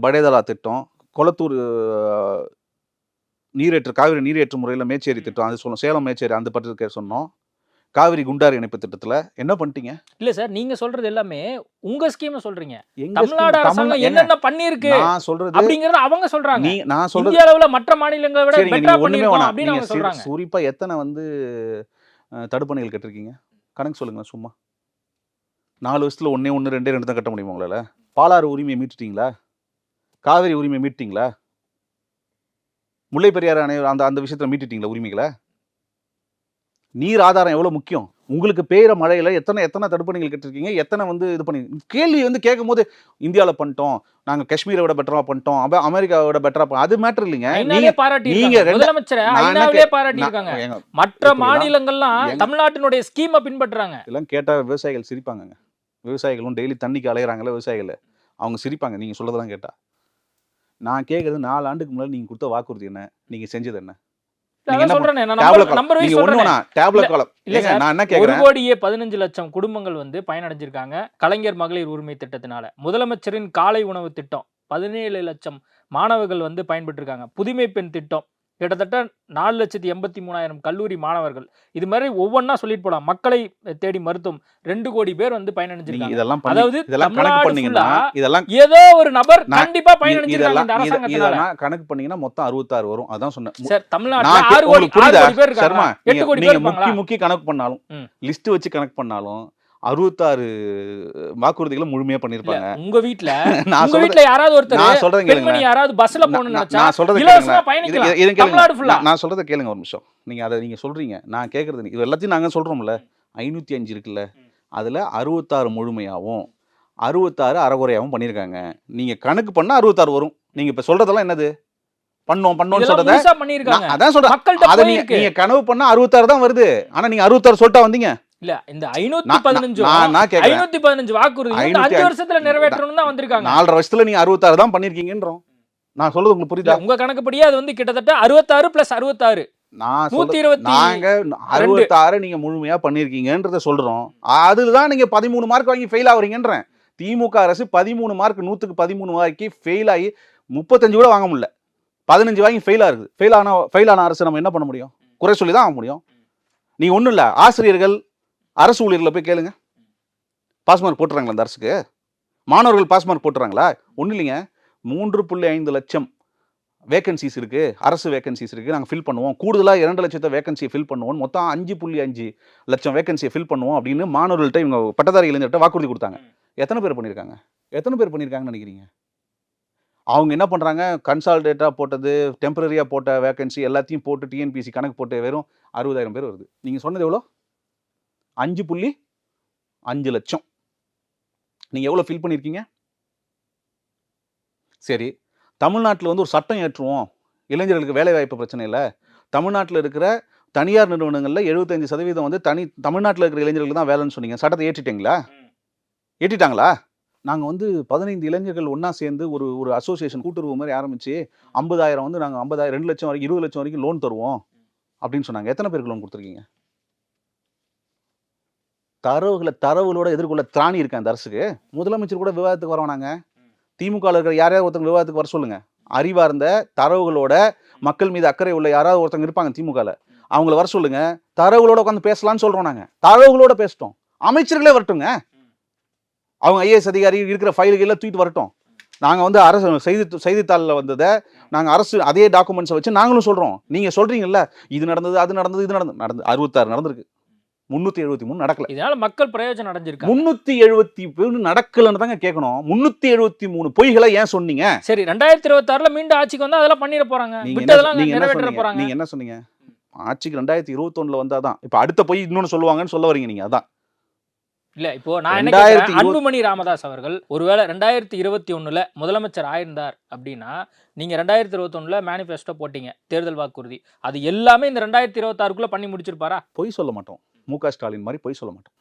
படேதலா திட்டம், கொளத்தூர் காவிரி நீரேற்று முறையில் மேச்சேரி திட்டம், அது சொல்லணும். சேலம் மேச்சேரி அந்த பட்சத்துக்கு சொன்னோம். காவிரி குண்டாறு இணைப்பு திட்டத்துல என்ன பண்ணிட்டீங்க? இல்ல சார், நீங்க சொல்றது எல்லாமே உங்க ஸ்கீம் சொல்றீங்க. தமிழ்நாடு அரசாங்கம் என்னென்ன பண்ணிருக்கு நான் சொல்றது அப்படிங்கறது அவங்க சொல்றாங்க. நான் சொல்றது இந்திய அளவுல மற்ற மாநிலங்களை விட பெட்டரா பண்ணிருக்கோம் அப்படி அவங்க சொல்றாங்க. குறிப்பா எத்தனை வந்து தடுப்பணைகள் கட்டிருக்கீங்க? கணக்கு சொல்லுங்க சும்மா. 4 வருஷத்துல 1 1 2 2 தான் கட்ட முடியுமா உங்களால? பாலாறு உரிமையை மீட்டுட்டீங்களா? காவிரி உரிமையை மீட்டுட்டீங்களா? முல்லை பெரியாறு அணை அந்த விஷயத்துல மீட்டுட்டீங்களா உரிமைகளை? நீர் ஆதாரம் எவ்வளவு முக்கியம். உங்களுக்கு பெய்கிற மழையில எத்தனை தடுப்பணைகள் கட்டிருக்கீங்க? எத்தனை வந்து இது பண்ணி கேள்வி வந்து கேட்கும் போது இந்தியாவில் பண்ணிட்டோம், நாங்க காஷ்மீரை விட பெட்டரா பண்ணிட்டோம், அமெரிக்காவை விட பெட்டரா, அது மேட்டர் இல்லைங்க. மற்ற மாநிலங்கள்லாம் தமிழ்நாட்டினுடைய ஸ்கீமை பின்பற்றுறாங்க. இதெல்லாம் கேட்டா விவசாயிகள் சிரிப்பாங்க. விவசாயிகளும் டெய்லி தண்ணிக்கு அலையிறாங்களே விவசாயிகள், அவங்க சிரிப்பாங்க நீங்க சொல்றதெல்லாம் கேட்டா. நான் கேட்கறது 4 ஆண்டுக்கு முன்னாடி நீங்க கொடுத்த வாக்குறுதி என்ன, நீங்க செஞ்சது என்ன? 1,15,00,000 குடும்பங்கள் வந்து பயனடைஞ்சிருக்காங்க கலைஞர் மகளிர் உரிமை திட்டத்தினால. முதலமைச்சரின் காலை உணவு திட்டம் 17 லட்சம் மாணவர்கள் வந்து பயன்பெற்றிருக்காங்க. புதுமை பெண் திட்டம் கிட்டத்தட்ட 4,83,000 கல்லூரி மாணவர்கள். இது மாதிரி ஒவ்வொன்னா சொல்லிட்டு போலாம். மக்களை தேடி மருத்துவம் 2 கோடி பேர் வந்து பயனடைஞ்சிருக்காங்க. அதாவது ஏதோ ஒரு நபர் கண்டிப்பா பயனடைஞ்சிருக்காங்க இந்த அரசாங்கத்தினால. கணக்கு பண்ணீங்கன்னா மொத்தம் 66 வரும். அதான் சொன்னேன். சார், தமிழ்நாட்டுல 6 கோடி பேர் இருக்காங்க. 8 கோடி பேர் இருப்பாங்களா? முக்கி கணக்கு பண்ணாலும், லிஸ்ட் வச்சு கணக்கு பண்ணாலும் 66 வாக்குறுதிகளை முழுமையா பண்ணிருப்பாங்க. உங்க வீட்ல யாராவது ஒருத்தர் நான் சொல்றேன் கேளுங்க, யாராவது பஸ்ல போகணும்னு நினைச்சா நான் சொல்றத இலவசமா பயணிக்கலாம் தமிழ்நாடு ஃபுல்லா. நான் சொல்றத கேளுங்க ஒரு நிமிஷம். நீங்க சொல்றீங்க, நான் கேக்குறது இது எல்லாத்தையும் நாங்க சொல்றோம்ல. 505 இருக்குல்ல, அதுல 66 முழுமையாவும் 66 அரைகுறையாவும் பண்ணிருக்காங்க. நீங்க கணக்கு பண்ணா 66 வரும். நீங்க இப்ப சொல்றதெல்லாம் என்னது? பண்ணோம்னு சொல்றத அதான் சொல்றேன். அத நீங்க கனவு பண்ணா 66 தான் வருது. ஆனா நீங்க 66 சொல்லிட்டா வந்தீங்க. இல்ல, இந்த 515 வாக்குறுதி 5 வருஷத்துல நிறைவேற்றணும் தான் வந்திருக்காங்க. 4.5 வருஷத்துல நீங்க 66 தான் பண்ணிருக்கீங்கன்றோம். நான் சொல்றது உங்களுக்கு புரியுதா? உங்க கணக்குப்படியே அது வந்து கிட்டத்தட்ட 66 + 66 நாங்க 66 நீங்க முழுமையா பண்ணிருக்கீங்கன்றத சொல்றோம். அதுதான் நீங்க 13 மார்க் வாங்கி ஃபெயில் ஆவறீங்கன்றேன். திமுக அரசு 13 மார்க் 100க்கு 13 வாங்கி ஃபெயில் ஆகி 35 கூட வாங்க முடியல. 15 வாங்கி ஃபெயில் ஆகுது. ஃபெயில் ஆன அரசு நம்ம என்ன பண்ண முடியும்? குறை சொல்லி தான் ஆக முடியும். நீங்க ஒண்ணும் இல்ல, ஆசிரியர்கள் அரசு ஊழியர்களை போய் கேளுங்க, பாஸ் மார்க் போட்டுறாங்களா இந்த அரசுக்கு? மாணவர்கள் பாஸ் மார்க் போட்டுறாங்களா? ஒன்றும் இல்லைங்க. 3.5 லட்சம் வேகன்சிஸ் இருக்கு, அரசு வேகன்சிஸ் இருக்கு, நாங்கள் ஃபில் பண்ணுவோம். கூடுதலாக 2 லட்சத்தை வேகன்சியை ஃபில் பண்ணுவோம், மொத்தம் 5.5 லட்சம் வேகன்சியை ஃபில் பண்ணுவோம் அப்படின்னு மாணவர்கள்ட்ட இவங்க பட்டதாரி இளைஞர்கிட்ட வாக்குறுதி கொடுத்தாங்க. எத்தனை பேர் பண்ணியிருக்காங்கன்னு நினைக்கிறீங்க? அவங்க என்ன பண்ணுறாங்க? கன்சால்டேட்டாக போட்டது, டெம்பரரியாக போட்ட வேகன்சி எல்லாத்தையும் போட்டு டிஎன்பிசி கணக்கு போட்டு வெறும் 60,000 பேர் வருது. நீங்கள் சொன்னது எவ்வளோ? 5.5 லட்சம். நீங்கள் எவ்வளோ ஃபில் பண்ணியிருக்கீங்க? சரி, தமிழ்நாட்டில் வந்து ஒரு சட்டம் ஏற்றுவோம், இளைஞர்களுக்கு வேலைவாய்ப்பு பிரச்சனை இல்லை, தமிழ்நாட்டில் இருக்கிற தனியார் நிறுவனங்களில் 75% வந்து தமிழ்நாட்டில் இருக்கிற இளைஞர்களுக்கு தான் வேலைன்னு சொன்னீங்க. சட்டத்தை ஏற்றிட்டாங்களா? நாங்கள் வந்து 15 இளைஞர்கள் ஒன்றா சேர்ந்து ஒரு அசோசியேஷன் கூட்டுறவு மாதிரி ஆரம்பித்து 50,000 வந்து நாங்கள் 50,000 2 லட்சம் வரைக்கும் 20 லட்சம் வரைக்கும் லோன் தருவோம் அப்படின்னு சொன்னாங்க. எத்தனை பேருக்கு லோன் கொடுத்துருக்கீங்க? தரவுகளோட எதிர்கொள்ள திராணி இருக்கேன் அந்த அரசுக்கு. முதலமைச்சர் கூட விவாதத்துக்கு வரவானாங்க. திமுகவில் இருக்கிற யாரையாவது ஒருத்தங்க விவாதத்துக்கு வர சொல்லுங்க. அறிவார்ந்த தரவுகளோட மக்கள் மீது அக்கறை உள்ள யாராவது ஒருத்தங்க இருப்பாங்க திமுகவில், அவங்கள வர சொல்லுங்க. தரவுகளோட உட்காந்து பேசலாம்னு சொல்றோம். நாங்கள் தரவுகளோட பேசிட்டோம். அமைச்சர்களே வரட்டுங்க. அவங்க ஐஏஎஸ் அதிகாரி இருக்கிற ஃபைல்கள்லாம் தூக்கிட்டு வரட்டும். நாங்கள் வந்து அரசு செய்தித்தாளில் வந்ததை நாங்கள் அரசு அதே டாக்குமெண்ட்ஸை வச்சு நாங்களும் சொல்கிறோம். நீங்கள் சொல்கிறீங்கல்ல இது நடந்தது அது நடந்தது இது நடந்தது 66 நடந்திருக்கு, 373 நடக்கல. இதனால மக்கள் பிரயோஜனம் அடைஞ்சிருக்கு. 373 நடக்கலன்னு தாங்க கேட்கணும். 373 பொய்களை ஏன் சொன்னீங்க? சரி, 2026ல மீண்டும் ஆட்சிக்கு வந்தா அதெல்லாம் பண்ணிட போறாங்க. நீங்க என்ன சொன்னீங்க? ஆட்சிக்கு 2021ல வந்தாதான் இப்ப அடுத்த பொய் இன்னொன்னு சொல்லுவாங்கன்னு சொல்ல வரீங்க நீங்க. அதான் இல்ல. இப்போ நான் என்ன கேக்குறேன், அன்புமணி ராமதாஸ் அவர்கள் ஒருவேளை 2021ல முதலமைச்சர் ஆயிருந்தார் அப்படின்னா, நீங்க 2021ல மேனிஃபெஸ்டோ போட்டீங்க, தேர்தல் வாக்குறுதி, அது எல்லாமே இந்த 2026க்குள்ள பண்ணி முடிச்சிருப்பாரா? பொய் சொல்ல மாட்டோம். மு.க. ஸ்டாலின் மாதிரி பொய் சொல்ல மாட்டோம்.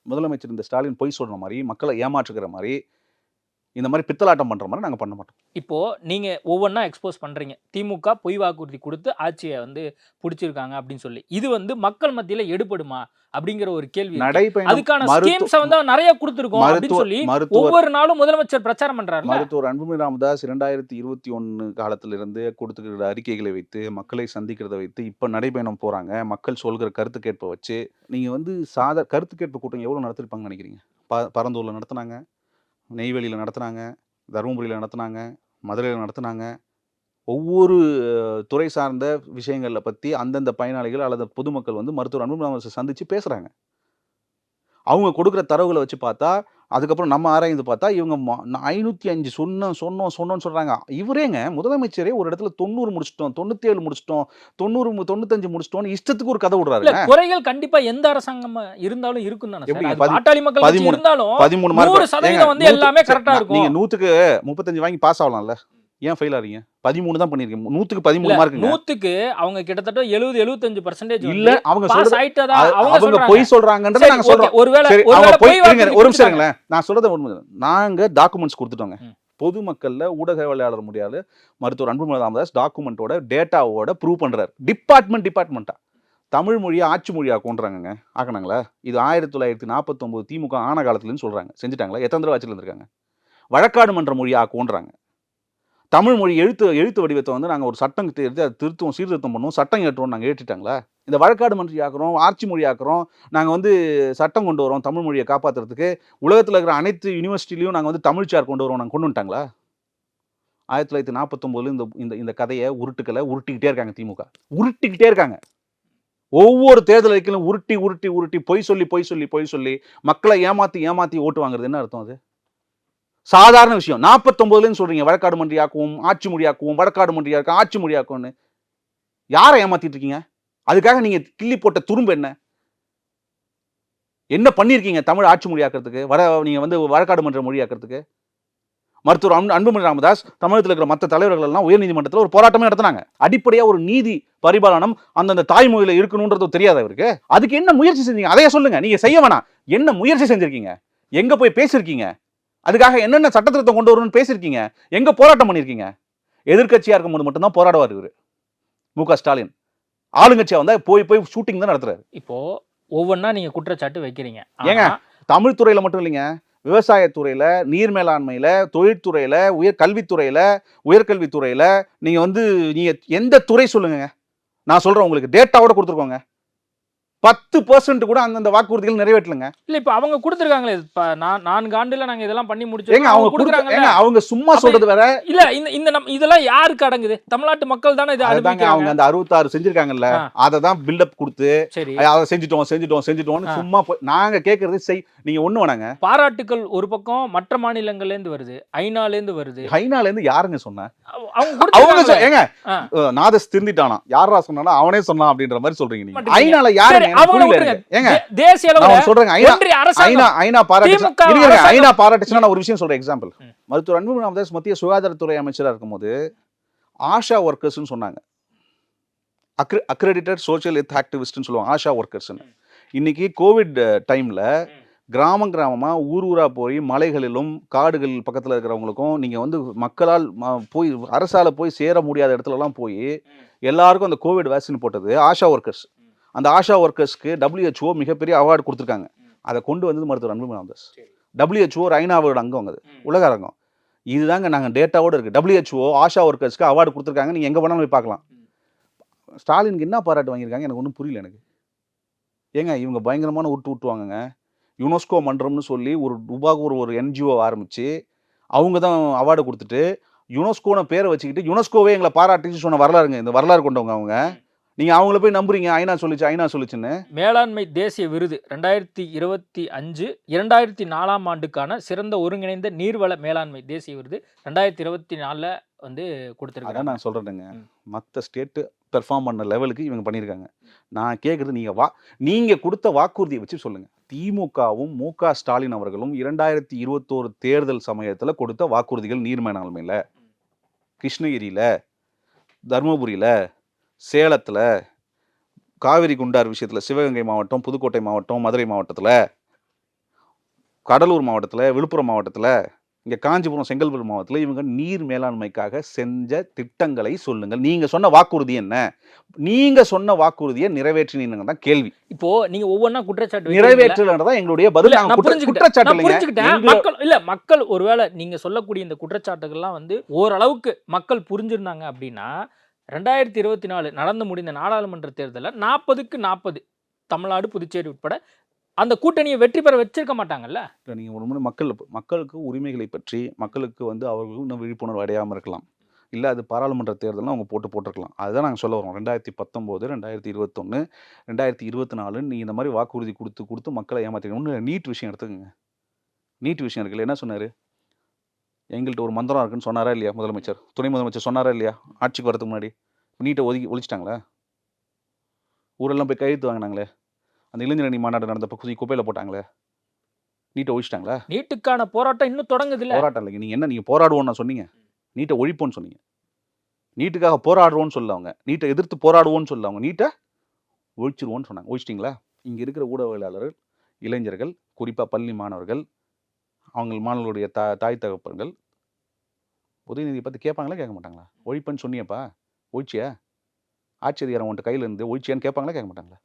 முதலமைச்சர் இந்த ஸ்டாலின் பொய் சொல்ற மாதிரி, மக்களை ஏமாற்றுகிற மாதிரி, இந்த மாதிரி பித்தலாட்டம் பண்ற மாதிரி நாங்க பண்ண மாட்டோம். இப்போ நீங்க ஒவ்வொன்றா எக்ஸ்போஸ் பண்றீங்க. திமுக பொய் வாக்குறுதி கொடுத்து ஆட்சியை வந்து பிடிச்சிருக்காங்க அப்படின்னு சொல்லி, இது வந்து மக்கள் மத்தியில எடுபடுமா அப்படிங்கிற ஒரு கேள்வி. அதுக்கான ஸ்கீம்ஸ் வந்து நிறைய கொடுத்துருக்கோம் அப்படின்னு சொல்லி ஒவ்வொரு நாளும் முதலமைச்சர் பிரச்சாரம் பண்றாரு. மருத்துவர் அன்புமணி ராமதாஸ் 2021 காலத்திலிருந்து கொடுத்துக்கிற அறிக்கைகளை வைத்து, மக்களை சந்திக்கிறத வைத்து இப்ப நடைபயணம் போறாங்க. மக்கள் சொல்கிற கருத்து கேட்பை வச்சு நீங்க வந்து கருத்து கேட்பு கூட்டம் எவ்வளவு நடத்திருப்பாங்கன்னு நினைக்கிறீங்க? பரந்தூர்ல நடத்தினாங்க, நெய்வேலியில் நடத்துனாங்க, தருமபுரியில் நடத்துனாங்க, மதுரையில் நடத்துனாங்க. ஒவ்வொரு துறை சார்ந்த விஷயங்களை பற்றி அந்தந்த பயனாளிகள் அல்லது பொதுமக்கள் வந்து மருத்துவர் அன்புமணி ராமதாஸை சந்தித்து பேசுகிறாங்க. அவங்க கொடுக்குற தரவுகளை வச்சு பார்த்தா, அதுக்கப்புறம் நம்ம ஆராய்ந்து பார்த்தா இவங்க 505 சொன்னோன்னு சொல்கிறாங்க. இவரேங்க முதலமைச்சரே ஒரு இடத்துல 90 முடிச்சிட்டோம், 97 முடிச்சிட்டோம், 90 95 முடிச்சிட்டோம்னு இஷ்டத்துக்கு ஒரு கதை விடுறாரு. குறைகள் கண்டிப்பா எந்த அரசாங்கம் இருந்தாலும் இருக்கும் தானே. பாட்டாளி மக்கள் 13 மார்க் வந்து எல்லாமே கரெக்டா இருக்கும். நீங்க 100க்கு 35 வாங்கி பாஸ் ஆகலாம்ல, ஏன் ஃபெயில் ஆறீங்க? 13 தான் பண்ணிருக்கீங்க. 100க்கு 13 மார்க். 100க்கு அவங்க கிட்டத்தட்ட 70-75% இல்ல. அவங்க பாஸ் ஆயிட்டதா அவங்க பொய் சொல்றாங்கன்றத நாங்க சொல்றோம். ஒருவேளை ஒரு நிமிஷம் இருங்களேன், நான் சொல்றத நாங்க டாக்குமெண்ட்ஸ் கொடுத்துட்டோங்க. பொதுமக்கள்ல ஊடகவியலாளர் முடியாது மருத்துவர் அன்புமணி ராமதாஸ் டாக்குமெண்டோட டேட்டாவோட ப்ரூவ் பண்றாரு. டிபார்ட்மெண்டா தமிழ் மொழியை ஆட்சி மொழியா கொண்டுறாங்க. ஆக்கணாங்களா? இது 1949 திமுக ஆன காலத்துலன்னு சொல்றாங்க. செஞ்சுட்டாங்களா? எத்தனை தடவை ஆட்சியில் இருந்திருக்காங்க? வழக்காடு மன்ற மொழியா கொண்டுறாங்க. தமிழ் மொழி எழுத்து வடிவத்தை வந்து நாங்கள் ஒரு சட்டம் தேர்த்து அதை சீர்திருத்தம் பண்ணுவோம், சட்டம் ஏற்றுவோம். நாங்கள் ஏற்றிட்டாங்களா? இந்த வழக்காடு மொழி ஆக்குறோம், ஆட்சி மொழி ஆக்குறோம், நாங்கள் வந்து சட்டம் கொண்டு வரோம் தமிழ் மொழியை காப்பாற்றுறதுக்கு. உலகத்தில் இருக்கிற அனைத்து யூனிவர்சிட்டிலையும் நாங்கள் வந்து தமிழ்ச்சார் கொண்டு வரோம். நாங்கள் கொண்டு வந்துட்டாங்களா? 1949 இந்த கதையை உருட்டிக்கிட்டே இருக்காங்க. திமுக உருட்டிக்கிட்டே இருக்காங்க. ஒவ்வொரு தேர்தல் அறிக்கையிலும் உருட்டி பொய் சொல்லி மக்களை ஏமாத்தி ஓட்டு வாங்குறது என்ன அர்த்தம்? அது சாதாரண விஷயம். 49ல சொல்றீங்க வழக்காடு மொழியாக்குவோம், ஆட்சி மொழியாக்குவோம், வழக்காடு மொழியாக்கும், ஆட்சி மொழியாக்கும்னு. யாரை ஏமாத்திட்டு இருக்கீங்க? அதுக்காக நீங்க கிள்ளி போட்ட துரும்பு என்ன பண்ணிருக்கீங்க தமிழ் ஆட்சி மொழியாக்குறதுக்கு? நீங்க வந்து வழக்காடு மன்ற மொழியாக்குறதுக்கு? மருத்துவர் அன்புமணி ராமதாஸ் தமிழகத்தில் இருக்கிற மற்ற தலைவர்கள் எல்லாம் உயர்நீதிமன்றத்தில் ஒரு போராட்டமே நடத்தினாங்க. அடிப்படையா ஒரு நீதி பரிபாலனம் அந்தந்த தாய்மொழியில இருக்கணும்ன்றது தெரியாது அவருக்கு. அதுக்கு என்ன முயற்சி செஞ்சீங்க? அதையே சொல்லுங்க. நீங்க செய்ய வேணாம். என்ன முயற்சி செஞ்சிருக்கீங்க? எங்க போய் பேசிருக்கீங்க? அதுக்காக என்னென்ன சட்டத்திருத்தம் கொண்டு வரணும்னு பேசியிருக்கீங்க? எங்க போராட்டம் பண்ணியிருக்கீங்க? எதிர்கட்சியா இருக்கும்போது மட்டும்தான் போராடுவார் இவரு மு.க. ஸ்டாலின். ஆளுங்கட்சியா வந்தா போய் ஷூட்டிங் தான் நடத்துறாரு. இப்போ ஒவ்வொன்றா நீங்க குற்றச்சாட்டு வைக்கிறீங்க. ஏங்க தமிழ் துறையில மட்டும் இல்லைங்க, விவசாயத்துறையில, நீர் மேலாண்மையில, தொழில்துறையில, கல்வித்துறையில, உயர்கல்வித்துறையில நீங்க வந்து நீங்க எந்த துறை சொல்லுங்க, நான் சொல்றேன். உங்களுக்கு டேட்டாவோட கொடுத்துருக்கோங்க. 10% கூட அந்த வாக்குறுதிகள் நிறைவேற்றலங்க. இல்ல இப்ப அவங்க கொடுத்திருக்காங்களே, 4 ஆண்டுல நாங்க இதெல்லாம் பண்ணி முடிச்சோம். அவங்க கொடுக்குறாங்க. அவங்க சும்மா சொல்றது வேற. இல்ல இந்த இதெல்லாம் யாருக்கு அடங்குது? தமிழ்நாட்டு மக்கள் தானே இது அனுபவிக்கிறாங்க. அவங்க அந்த 66 செஞ்சிருக்காங்கல்ல, அதை தான் பில்டப் கொடுத்து அதை செஞ்சிட்டோம் சும்மா நாங்க கேக்குறது நீங்க ஒண்ணு வேணாங்க. பாராட்டுக்கள் ஒரு பக்கம் மற்ற மாநிலங்கள்ல இருந்து வருது, ஐநால இருந்து வருது. ஐநால இருந்து யாருங்க சொன்னா? அவங்க ஏங்க நாதஸ் திருந்திட்டானா? யாரா சொன்னா? அவனே சொன்னான் அப்படின்ற மாதிரி சொல்றீங்க நீங்க. ஐநால யாரு? தேசிய அளவுல சொல்றேன். ஐநா பாராட்டுச்சுன்னா நான் ஒரு விஷயம் சொல்றேன். எக்ஸாம்பிள், மருத்துவர் அன்புமணி ராமதாஸ் மத்திய சுகாதாரத்துறை அமைச்சரா இருக்கும்போது ஆஷா ஒர்க்கர்ஸ் சொன்னாங்க. அக்ரெடிட்டட் சோஷியல் ஹெல்த் ஆக்டிவிஸ்ட்னு சொல்லுவாங்க, ஆஷா ஒர்க்கர்ஸ். இன்னைக்கு கோவிட் டைம்ல கிராமம் கிராமமாக ஊர் ஊராக போய் மலைகளிலும் காடுகள் பக்கத்தில் இருக்கிறவங்களுக்கும் நீங்கள் வந்து மக்களால் போய் அரசால் போய் சேர முடியாத இடத்துலலாம் போய் எல்லாருக்கும் அந்த கோவிட் வேக்சின் போட்டது ஆஷா ஒர்க்கர்ஸ். அந்த ஆஷா ஒர்க்கர்ஸ்க்கு WHO மிகப்பெரிய அவார்டு கொடுத்துருக்காங்க. அதை கொண்டு வந்தது மருத்துவர் அன்புமணி ராமதாஸ். WHO ஒரு ஐநாவோட அங்கம், அது உலக அரங்கம். இதுதாங்க நாங்கள் டேட்டாவோடு இருக்குது. WHO ஆஷா ஒர்க்கர்ஸ்க்கு அவார்டு கொடுத்துருக்காங்க. நீங்கள் எங்கே வேணாலும் போய் பார்க்கலாம். ஸ்டாலினுக்கு என்ன பாராட்டு வாங்கியிருக்காங்க எனக்கு ஒன்றும் புரியல எனக்கு. ஏங்க இவங்க பயங்கரமான விட்டுவாங்கங்க. யுனெஸ்கோ மன்றம்னு சொல்லி ஒரு ரூபாய்க்கு ஒரு NGO ஆரம்பித்து அவங்க தான் அவார்டு கொடுத்துட்டு யுனெஸ்கோன பேரை வச்சுக்கிட்டு யுனெஸ்கோவே எங்களை பாராட்டிச்சு சொன்ன வரலாறுங்க. இந்த வரலாறு கொண்டவங்க அவங்க. நீங்கள் அவங்கள போய் நம்புறீங்க ஐநா சொல்லிச்சுன்னு. மேலாண்மை தேசிய விருது 2025 2004ஆம் ஆண்டுக்கான சிறந்த ஒருங்கிணைந்த நீர்வள மேலாண்மை தேசிய விருது 2024 வந்து கொடுத்துருக்காங்க. அதான் நான் சொல்கிறேனுங்க, மற்ற ஸ்டேட்டு பெர்ஃபார்ம் பண்ண லெவலுக்கு இவங்க பண்ணியிருக்காங்க. நான் கேட்குறது நீங்கள் கொடுத்த வாக்குறுதியை வச்சு சொல்லுங்கள். திமுகவும் மு.க. ஸ்டாலின் அவர்களும் 2021 தேர்தல் சமயத்தில் கொடுத்த வாக்குறுதிகள் நீர் மேலாண்மையில், கிருஷ்ணகிரியில், தருமபுரியில், சேலத்தில், காவிரி குண்டார் விஷயத்தில், சிவகங்கை மாவட்டம், புதுக்கோட்டை மாவட்டம், மதுரை மாவட்டத்தில், கடலூர் மாவட்டத்தில், விழுப்புரம் மாவட்டத்தில், இங்கே காஞ்சிபுரம் செங்கல்பட்டு மாவட்டத்தில் இவங்க நீர் மேலாண்மைக்காக செஞ்ச திட்டங்களை சொல்லுங்கள். நீங்கள் சொன்ன வாக்குறுதி என்ன? நீங்கள் சொன்ன வாக்குறுதியை நிறைவேற்றினீங்க தான் கேள்வி. இப்போ நீங்க ஒவ்வொன்றா குற்றச்சாட்டு நிறைவேற்றலன்றதான் எங்களுடைய பதில். மக்கள் ஒருவேளை நீங்க சொல்லக்கூடிய இந்த குற்றச்சாட்டுகள்லாம் வந்து ஓரளவுக்கு மக்கள் புரிஞ்சிருந்தாங்க அப்படின்னா 2024 நடந்து முடிந்த நாடாளுமன்ற தேர்தலில் 40க்கு 40 தமிழ்நாடு புதுச்சேரி உட்பட அந்த கூட்டணியை வெற்றி பெற வச்சிருக்க மாட்டாங்கல்ல. நீங்கள் ஒரு முறை மக்களுக்கு உரிமைகளை பற்றி மக்களுக்கு வந்து அவர்களும் இன்னும் விழிப்புணர்வு அடையாமல் இருக்கலாம். இல்லை அது பாராளுமன்ற தேர்தலாம் அவங்க போட்டிருக்கலாம். அதுதான் நாங்கள் சொல்ல வரோம். 2019, 2021, 2024 நீ இந்த மாதிரி வாக்குறுதி கொடுத்து மக்களை ஏமாற்றிக்கணும். நீட் விஷயம் எடுத்துக்கோங்க. நீட் விஷயம் இருக்குல்ல, என்ன சொன்னார்? எங்கள்கிட்ட ஒரு மந்திரம் இருக்குன்னு சொன்னாரா இல்லையா முதலமைச்சர், துணை முதலமைச்சர் சொன்னாரா இல்லையா ஆட்சிக்கு வரதுக்கு முன்னாடி? நீட்டை ஒழிச்சிட்டாங்களே, ஊரெல்லாம் போய் கையெழுத்து வாங்கினாங்களே, அந்த இளைஞரணி மாநாடு நடந்தப்போ குப்பையில் போட்டாங்களே, நீட்டை ஒழிச்சிட்டாங்களா? நீட்டுக்கான போராட்டம் இன்னும் தொடங்குது இல்லை? போராட்டம் இல்லைங்க. நீங்கள் போராடுவோன்னு சொன்னீங்க, நீட்டை ஒழிப்போன்னு சொன்னீங்க. நீட்டுக்காக போராடுவோன்னு சொல்ல அவங்க, நீட்டை எதிர்த்து போராடுவோன்னு சொல்ல அவங்க, நீட்டை ஒழிச்சிருவோன்னு சொன்னாங்க. ஒழிச்சிட்டிங்களா? இங்கே இருக்கிற ஊடகவியலாளர்கள், இளைஞர்கள், குறிப்பாக பள்ளி மாணவர்கள், அவங்க மாணவர்களுடைய தாய் தகப்பன்கள் உதயநிதியை பற்றி கேட்பாங்களா கேட்க மாட்டாங்களா? ஒழிப்பேன்னு சொன்னியப்பா, ஒழிச்சியா? ஆட்சி அதிகாரம் உன்ட்ட கையில் இருந்து ஒழிச்சியான்னு கேட்பாங்களா கேட்க மாட்டாங்களா?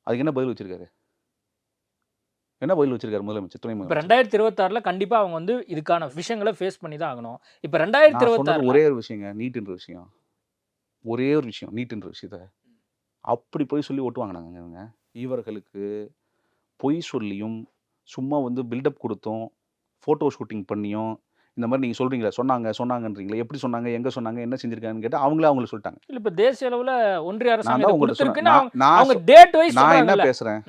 அதுக்கு என்ன பதில் வச்சிருக்காரு? என்ன பதில் வச்சிருக்காரு முதலமைச்சர், துணை முதலமைச்சர்? 2026 கண்டிப்பாக அவங்க வந்து இதுக்கான விஷயங்களை ஃபேஸ் பண்ணி தான் ஆகணும். இப்போ 2026 ஒரே ஒரு விஷயங்க, நீட்டுன்ற விஷயம், ஒரே ஒரு விஷயம், நீட்டுன்ற விஷயத்த அப்படி போய் சொல்லி ஓட்டு வாங்கினாங்க. இவர்களுக்கு பொய் சொல்லியும் சும்மா வந்து பில்டப் கொடுத்தோம், ஃபோட்டோ ஷூட்டிங் பண்ணியும் இந்த மாதிரி நீங்கள் சொல்கிறீங்களா, சொன்னாங்கன்றீங்களா, எப்படி சொன்னாங்க, எங்கே சொன்னாங்க, என்ன செஞ்சுருக்காங்கன்னு கேட்டால் அவங்களுக்கு சொல்லிட்டாங்க. இல்லை இப்போ தேசிய அளவில் ஒன்றிய அரசாங்கம் கொடுத்துருக்குன்னு அவங்க டேட் வைஸ் நான் என்ன பேசுகிறேன்,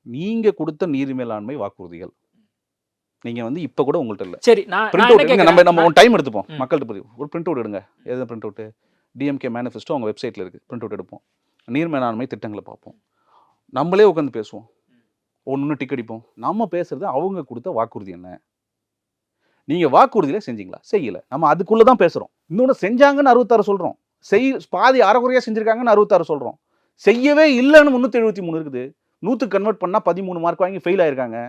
நீங்கள் கொடுத்த நீர் மேலாண்மை வாக்குறுதிகள் நீங்கள் வந்து இப்போ கூட உங்கள்கிட்ட இல்லை. சரி, நம்ம டைம் எடுத்துப்போம், மக்கள்கிட்ட புரியும். ஒரு பிரிண்ட் அவுட் எடுங்க. எது பிரிண்ட் அவுட்டு? டிஎம்கே மேனிஃபெஸ்டோ அவங்க வெப்சைட்டில் இருக்குது. பிரிண்ட் அவுட் எடுப்போம், நீர் மேலாண்மை திட்டங்களை பார்ப்போம், நம்மளே உட்காந்து பேசுவோம், ஒன்று டிக் அடிப்போம். நம்ம பேசுறது அவங்க கொடுத்த வாக்குறுதி என்ன, நீங்கள் வாக்குறுதியில் செஞ்சீங்களா, செய்யலை, நம்ம அதுக்குள்ளே தான் பேசுகிறோம். இன்னொன்று செஞ்சாங்கன்னு 66 சொல்கிறோம், பாதி அரைக்குறையாக செஞ்சுருக்காங்கன்னு 66 சொல்கிறோம், செய்யவே இல்லைன்னு 373 இருக்குது. 100க்கு கன்வெர்ட் பண்ணால் 13 மார்க் வாங்கி ஃபெயில் ஆயிருக்காங்க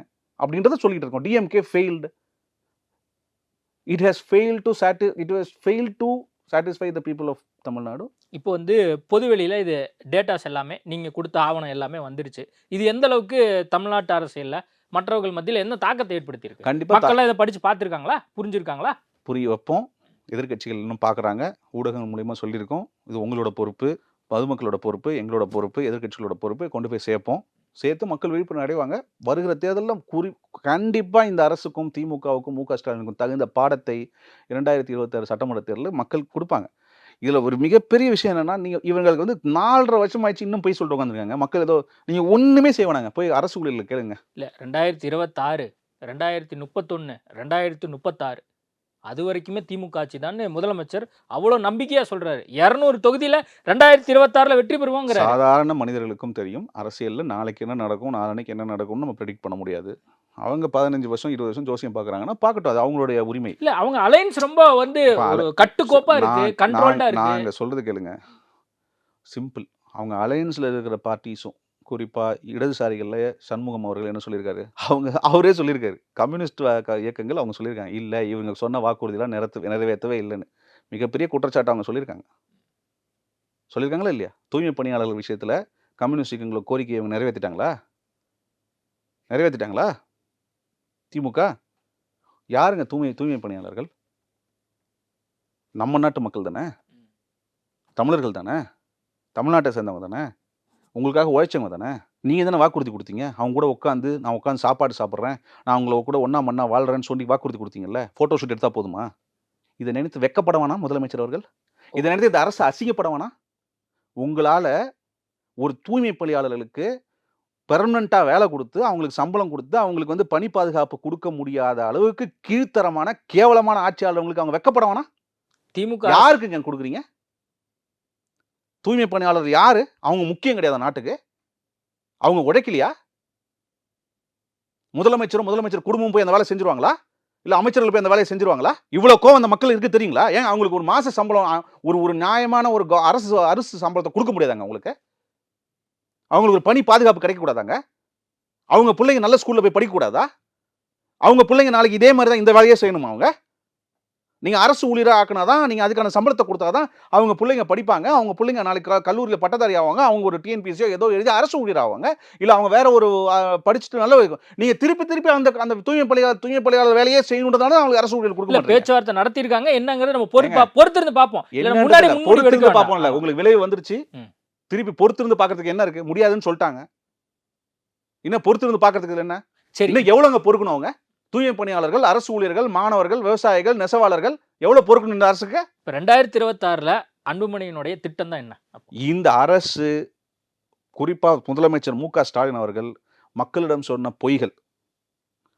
அப்படின்றத சொல்லிட்டு இருக்கோம். DMK failed, it has failed to satisfy the people of Tamil Nadu. இப்போ வந்து பொதுவெளியில் இது டேட்டாஸ் எல்லாமே நீங்கள் கொடுத்த ஆவணம் எல்லாமே வந்துருச்சு. இது எந்த அளவுக்கு தமிழ்நாட்டு அரசியலில் மற்றவர்கள் மத்தியில் என்ன தாக்கத்தை ஏற்படுத்தியிருக்கு? கண்டிப்பாக மக்கள்லாம் இதை படித்து பார்த்துருக்காங்களா, புரிஞ்சிருக்காங்களா? புரிய வைப்போம். எதிர்கட்சிகள் இன்னும் பார்க்குறாங்க, ஊடகங்கள் மூலிமா சொல்லியிருக்கோம். இது உங்களோட பொறுப்பு, பொதுமக்களோட பொறுப்பு, எங்களோட பொறுப்பு, எதிர்கட்சிகளோட பொறுப்பு. கொண்டு போய் சேர்த்து மக்கள் விழிப்புணர்வு அடைவாங்க. வருகிற தேர்தலில் கண்டிப்பாக இந்த அரசுக்கும் திமுகவுக்கும் மு.க. ஸ்டாலினுக்கும் தகுந்த பாடத்தை 2026 சட்டமன்ற தேர்தலில் மக்கள் கொடுப்பாங்க. இதில் ஒரு மிகப்பெரிய விஷயம் என்னென்னா, இவங்களுக்கு வந்து 4.5 வருஷம் ஆயிடுச்சு, இன்னும் போய் சொல்லிட்டு உட்காந்துருக்காங்க. மக்கள் ஏதோ நீங்கள் ஒன்றுமே செய்வானாங்க, போய் அரசு ஊழியர்கள் கேளுங்க. இல்லை 2026, 2031, 2036 அது வரைக்குமே திமுக ஆட்சி தான் முதலமைச்சர் அவ்வளோ நம்பிக்கையாக சொல்கிறாரு. 200 தொகுதியில் 2026 வெற்றி பெறுவோங்கிற. சாதாரண மனிதர்களுக்கும் தெரியும் அரசியலில் நாளைக்கு என்ன நடக்கும், நாளைக்கு என்ன நடக்கும்னு நம்ம ப்ரெடிக்ட் பண்ண முடியாது. அவங்க 15 வருஷம் 20 வருஷம் ஜோசியம் பார்க்குறாங்கன்னா பார்க்கட்டும், அது அவங்களுடைய உரிமை. இல்லை அவங்க அலைன்ஸ் ரொம்ப வந்து கட்டுக்கோப்பாக இருக்குது, கண்ட்ரோல்டாக இருக்குது. நாங்கள் சொல்கிறது கேளுங்க, சிம்பிள். அவங்க அலையன்ஸில் இருக்கிற பார்ட்டிஸும் குறிப்பாக இடதுசாரிகளில் சண்முகம் அவர்கள் என்ன சொல்லியிருக்காரு, அவரே சொல்லியிருக்காரு, கம்யூனிஸ்ட் இயக்கங்கள் அவங்க சொல்லியிருக்காங்க, இல்லை இவங்க சொன்ன வாக்குறுதியெல்லாம் நிறைவேற்றவே இல்லைன்னு மிகப்பெரிய குற்றச்சாட்டு அவங்க சொல்லியிருக்காங்களா இல்லையா? தூய்மை பணியாளர்கள் விஷயத்தில் கம்யூனிஸ்ட் இயக்கங்களோட கோரிக்கையை இவங்க நிறைவேற்றிட்டாங்களா? திமுக யாருங்க தூய்மை பணியாளர்கள்? நம்ம நாட்டு மக்கள் தானே, தமிழர்கள் தானே, தமிழ்நாட்டை சேர்ந்தவங்க தானே, உங்களுக்காக உழைச்சவங்க தானே. நீங்கள் தானே வாக்குறுதி கொடுத்தீங்க. அவங்க கூட நான் உட்காந்து சாப்பாடு சாப்பிட்றேன், நான் அவங்கள கூட ஒன்றா மண்ணா வாழ்கிறேன்னு சொல்லி வாக்குறுதி கொடுத்தீங்கல்ல. ஃபோட்டோ ஷூட் எடுத்தால் போதுமா? இதை நினைத்து வெக்கப்பட வேணாம் முதலமைச்சர் அவர்கள்? இதை நினைத்து இந்த அரசு அசிங்கப்பட வேணாம்? உங்களால் ஒரு தூய்மை பணியாளர்களுக்கு பெர்மனண்ட்டாக வேலை கொடுத்து அவங்களுக்கு சம்பளம் கொடுத்து அவங்களுக்கு வந்து பணி பாதுகாப்பு கொடுக்க முடியாத அளவுக்கு கீழ்த்தரமான கேவலமான ஆட்சியாளர்களுக்கு அவங்க வெக்கப்பட வேணாம்? திமுக யாருக்குங்க கொடுக்குறீங்க? தூய்மை பணியாளர் யாரு? அவங்க முக்கியம் கிடையாது நாட்டுக்கு? அவங்க உழைக்கலையா? முதலமைச்சர் குடும்பம் போய் அந்த வேலை செஞ்சிருவாங்களா? இல்ல அமைச்சர்கள் போய் அந்த வேலையை செஞ்சிருவாங்களா? இவ்வளவு கோவம் அந்த மக்கள் இருக்கு தெரியுங்களா? ஏன் அவங்களுக்கு ஒரு மாச சம்பளம் ஒரு நியாயமான ஒரு அரசு சம்பளத்தை கொடுக்க முடியாதாங்க அவங்களுக்கு? அவங்களுக்கு ஒரு பணி பாதுகாப்பு கிடைக்க கூடாதாங்க? அவங்க பிள்ளைங்க நல்ல ஸ்கூல்ல போய் படிக்க கூடாதா? அவங்க பிள்ளைங்க நாளைக்கு இதே மாதிரி தான் இந்த வேலையே செய்யணுமா அவங்க? நீங்கள் அரசு ஊழியராக ஆக்கினாதான், நீங்கள் அதுக்கான சம்பளத்தை கொடுத்தாதான் அவங்க பிள்ளைங்க படிப்பாங்க. அவங்க பிள்ளைங்க நாளைக்கு கல்லூரியில் பட்டதாரி ஆவாங்க. அவங்க ஒரு டிஎன்பிஎஸ்சியோ ஏதோ எழுதி அரசு ஊழியர் ஆவாங்க. இல்லை அவங்க வேற ஒரு படிச்சுட்டு நல்ல நீங்கள் திருப்பி அந்த தூய்மை பணியாளர் வேலையே செய்யணுன்றதால அவங்களுக்கு அரசு ஊழியர் கொடுக்க மாட்டாங்க. பேச்சுவார்த்தை நடத்தியிருக்காங்க. என்னங்கிறது நம்ம பொறுத்திருந்து பார்ப்போம். பொறுத்திருந்து பார்ப்போம்ல. உங்களுக்கு விளைவு வந்துருச்சு. திருப்பி பொறுத்திருந்து பார்க்கறதுக்கு என்ன இருக்கு? முடியாதுன்னு சொல்லிட்டாங்க. இன்னும் பொறுத்திருந்து பார்க்கறதுக்கு என்ன? சரி, இன்னும் எவ்வளோங்க பொறுக்கணும் அவங்க? தூய்மை பணியாளர்கள், அரசு ஊழியர்கள், மாணவர்கள், விவசாயிகள், நெசவாளர்கள் எவ்வளவு பொறுக்கணும் இந்த அரசுக்கு? 2026ல அன்புமணியினுடைய திட்டம் தான் என்ன? இந்த அரசு குறிப்பா முதலமைச்சர் மு க ஸ்டாலின் அவர்கள் மக்களிடம் சொன்ன பொய்கள்,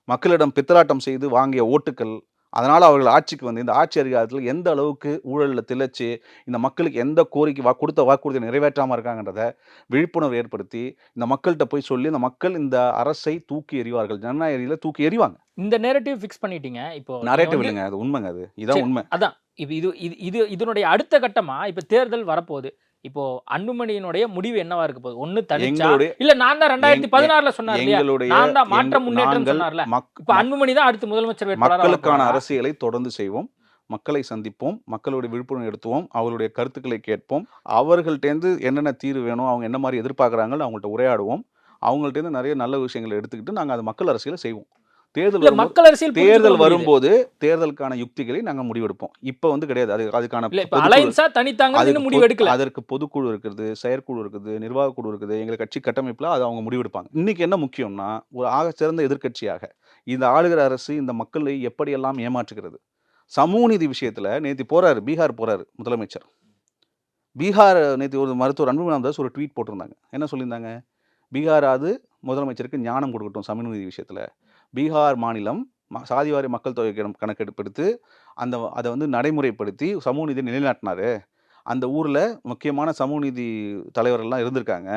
மக்களிடம் பித்தலாட்டம் செய்து வாங்கிய ஓட்டுக்கள், அதனால அவர்கள் ஆட்சிக்கு வந்து இந்த ஆட்சி அதிகாரத்தில் எந்த அளவுக்கு ஊழலில் திளைச்சு இந்த மக்களுக்கு எந்த கோரிக்கை கொடுத்த வாக்குறுதியை நிறைவேற்றாமல் இருக்காங்கன்றத விழிப்புணர்வு ஏற்படுத்தி இந்த மக்கள்கிட்ட போய் சொல்லி இந்த மக்கள் இந்த அரசை தூக்கி எறிவார்கள், ஜனநாயக தூக்கி எறிவாங்க. இந்த நேரட்டிவ் ஃபிக்ஸ் பண்ணிட்டீங்க. இப்போ நரேட்டிவ் இல்லைங்க, அது உண்மைங்க. இதான் உண்மை. அதான் இதனுடைய அடுத்த கட்டமா இப்ப தேர்தல் வரப்போகுது. இப்போ அன்புமணியினுடைய முடிவு என்னவா இருக்க போகுது? ஒண்ணு தனிச்சா, இல்ல நான் தான் 2016ல சொன்னார் இல்லையா, நான் தான் மாற்றம் முன்னேற்றம் சொன்னார்ல, இப்ப அன்புமணி தான் அடுத்த முதலமைச்சர் வேட்பாளர். மக்களுக்கான அரசியலை தொடர்ந்து செய்வோம், மக்களை சந்திப்போம், மக்களுடைய விழிப்புணர்வு எடுத்துவோம், அவர்களுடைய கருத்துக்களை கேட்போம், அவர்கள்ட்டேருந்து என்னென்ன தீர்வு வேணும், அவங்க என்ன மாதிரி எதிர்பார்க்குறாங்கன்னு அவங்கள்ட்ட உரையாடுவோம், அவங்கள்ட்டேருந்து நிறைய நல்ல விஷயங்களை எடுத்துக்கிட்டு நாங்கள் அது மக்கள் அரசியலை செய்வோம். தேர்தல் வரும்போது தேர்தலுக்கான யுக்திகளை நாங்கள் முடிவெடுப்போம். இப்போ வந்து கிடையாது. அதுக்கான அதற்கு பொதுக்குழு இருக்குது, செயற்குழு இருக்குது, நிர்வாக குழு இருக்குது, எங்கள் கட்சி கட்டமைப்பில் அது அவங்க முடிவெடுப்பாங்க. இன்னைக்கு என்ன முக்கியம்னா, ஒரு ஆக சிறந்த எதிர்கட்சியாக இந்த ஆளுகிற அரசு இந்த மக்களை எப்படியெல்லாம் ஏமாற்றுகிறது. சமூக நீதி விஷயத்தில் நேற்று பீகார் போறாரு முதலமைச்சர். பீகார் நேற்று ஒரு மருத்துவர் அன்புமணி ராமதாஸ் ஒரு ட்வீட் போட்டிருந்தாங்க. என்ன சொல்லியிருந்தாங்க? பீகாராவது முதலமைச்சருக்கு ஞானம் கொடுக்கட்டும் சமூக நீதி விஷயத்தில். பீகார் மாநிலம் சாதிவாரி மக்கள் தொகை கணக்கெடுப்படுத்து அதை வந்து நடைமுறைப்படுத்தி சமூக நீதி நிலைநாட்டினாரு. அந்த ஊரில் முக்கியமான சமூக நீதி தலைவர்கள்லாம் இருந்திருக்காங்க.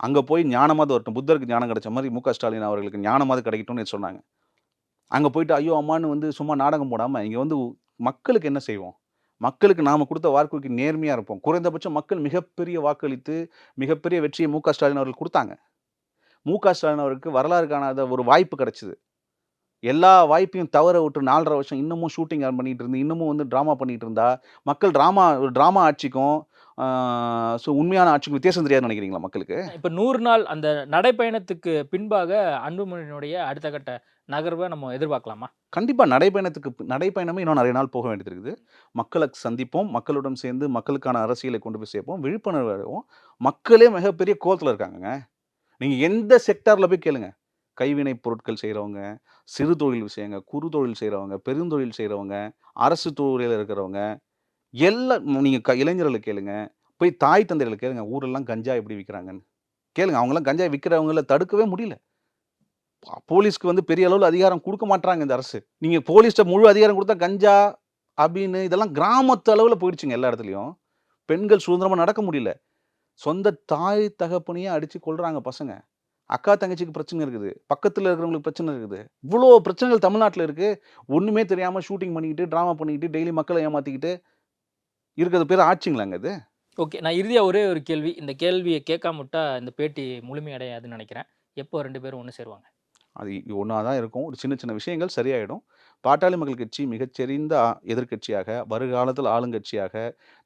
அங்கே போய் ஞானமாவது வரட்டும், புத்தருக்கு ஞானம் கிடைச்ச மாதிரி மு க ஸ்டாலின் அவர்களுக்கு ஞானமாவது கிடைக்கட்டும்னு சொன்னாங்க. அங்கே போயிட்டு ஐயோ அம்மான்னு வந்து சும்மா நாடகம் போடாமல் இங்கே வந்து மக்களுக்கு என்ன செய்வோம், மக்களுக்கு நாம் கொடுத்த வாக்குறுதிக்கு நேர்மையாக இருப்போம். குறைந்தபட்சம் மக்கள் மிகப்பெரிய வாக்களித்து மிகப்பெரிய வெற்றியை மு க ஸ்டாலின் அவர்கள் கொடுத்தாங்க. மு க ஸ்டாலின் அவருக்கு வரலாறு காணாத ஒரு வாய்ப்பு கிடைச்சிது. எல்லா வாய்ப்பையும் தவற விட்டு 4.5 வருஷம் இன்னமும் ஷூட்டிங் பண்ணிட்டு இருந்து இன்னமும் வந்து ட்ராமா பண்ணிட்டு இருந்தா மக்கள் ட்ராமா ஆட்சிக்கும் உண்மையான ஆட்சிக்கும் வித்தியாசம் தெரியாதுன்னு நினைக்கிறீங்களா மக்களுக்கு? இப்போ 100 நாள் அந்த நடைப்பயணத்துக்கு பின்பாக அன்புமணியினுடைய அடுத்த கட்ட நகர்வை நம்ம எதிர்பார்க்கலாமா? கண்டிப்பாக நடைப்பயணமே இன்னும் நிறைய நாள் போக வேண்டியது இருக்குது. மக்களை சந்திப்போம், மக்களுடன் சேர்ந்து மக்களுக்கான அரசியலை கொண்டு போய் சேர்ப்போம், விழிப்புணர்வு அடைவோம். மக்களே மிகப்பெரிய கோலத்தில் இருக்காங்க. நீங்கள் எந்த செக்டாரில் போய் கேளுங்க, கைவினை பொருட்கள் செய்கிறவங்க, சிறு தொழில் விஷயங்க, குறு தொழில் செய்கிறவங்க, பெருந்தொழில் செய்கிறவங்க, அரசு தொழிலில் இருக்கிறவங்க எல்லாம் நீங்கள் இளைஞர்களை கேளுங்க, போய் தாய் தந்தைகளை கேளுங்க, ஊரெல்லாம் கஞ்சா எப்படி விற்கிறாங்கன்னு கேளுங்க. அவங்களாம் கஞ்சா விற்கிறவங்கள தடுக்கவே முடியல. போலீஸ்க்கு வந்து பெரிய அளவில் அதிகாரம் கொடுக்க மாட்டாங்க இந்த அரசு. நீங்கள் போலீஸ்ட முழு அதிகாரம் கொடுத்தா கஞ்சா அப்படின்னு இதெல்லாம் கிராமத்து அளவில் போயிடுச்சுங்க. எல்லா இடத்துலையும் பெண்கள் சுதந்திரமாக நடக்க முடியல. சொந்த தாய் தகப்பனையே அடித்து கொள்கிறாங்க பசங்க. அக்கா தங்கச்சிக்கு பிரச்சனை இருக்குது, பக்கத்தில் இருக்கிறவங்களுக்கு பிரச்சனை இருக்குது. இவ்வளோ பிரச்சனைகள் தமிழ்நாட்டில் இருக்குது. ஒன்றுமே தெரியாமல் ஷூட்டிங் பண்ணிக்கிட்டு ட்ராமா பண்ணிக்கிட்டு டெய்லி மக்களை ஏமாற்றிக்கிட்டு இருக்கிறது பேர் ஆட்சிங்களாங்க இது? ஓகே. நான் இறுதியாக ஒரே ஒரு கேள்வி. இந்த கேள்வியை கேட்காம விட்டா இந்த பேட்டி முழுமையடையாதுன்னு நினைக்கிறேன். எப்போ 2 பேரும் ஒன்று சேருவாங்க? அது ஒன்றா தான் இருக்கும். ஒரு சின்ன சின்ன விஷயங்கள் சரியாயிடும். பாட்டாளி மக்கள் கட்சி மிகச்சிறந்த எதிர்க்கட்சியாக, வருங்காலத்தில் ஆளுங்கட்சியாக,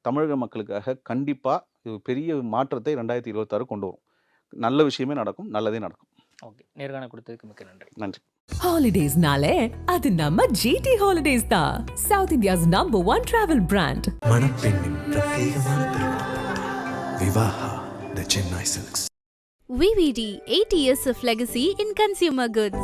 தமிழக மக்களுக்காக கண்டிப்பா இது பெரிய மாற்றத்தை 2026 கொண்டு வரும். நல்ல விஷயமே நடக்கும். நல்லதே நடக்கும். ஓகே. நேர்காணல் கொடுத்ததுக்கு மிக்க நன்றி. நன்றி. ஹாலிடேஸ்னாலே அது நம்ம ஜிடி ஹாலிடேஸ் தான். South India's #1 travel brand. மணப்பெண்ணின் பிரத்யேகமான பெருமை Vivaha the Chennai silks. VVD, 8 years of legacy in consumer goods.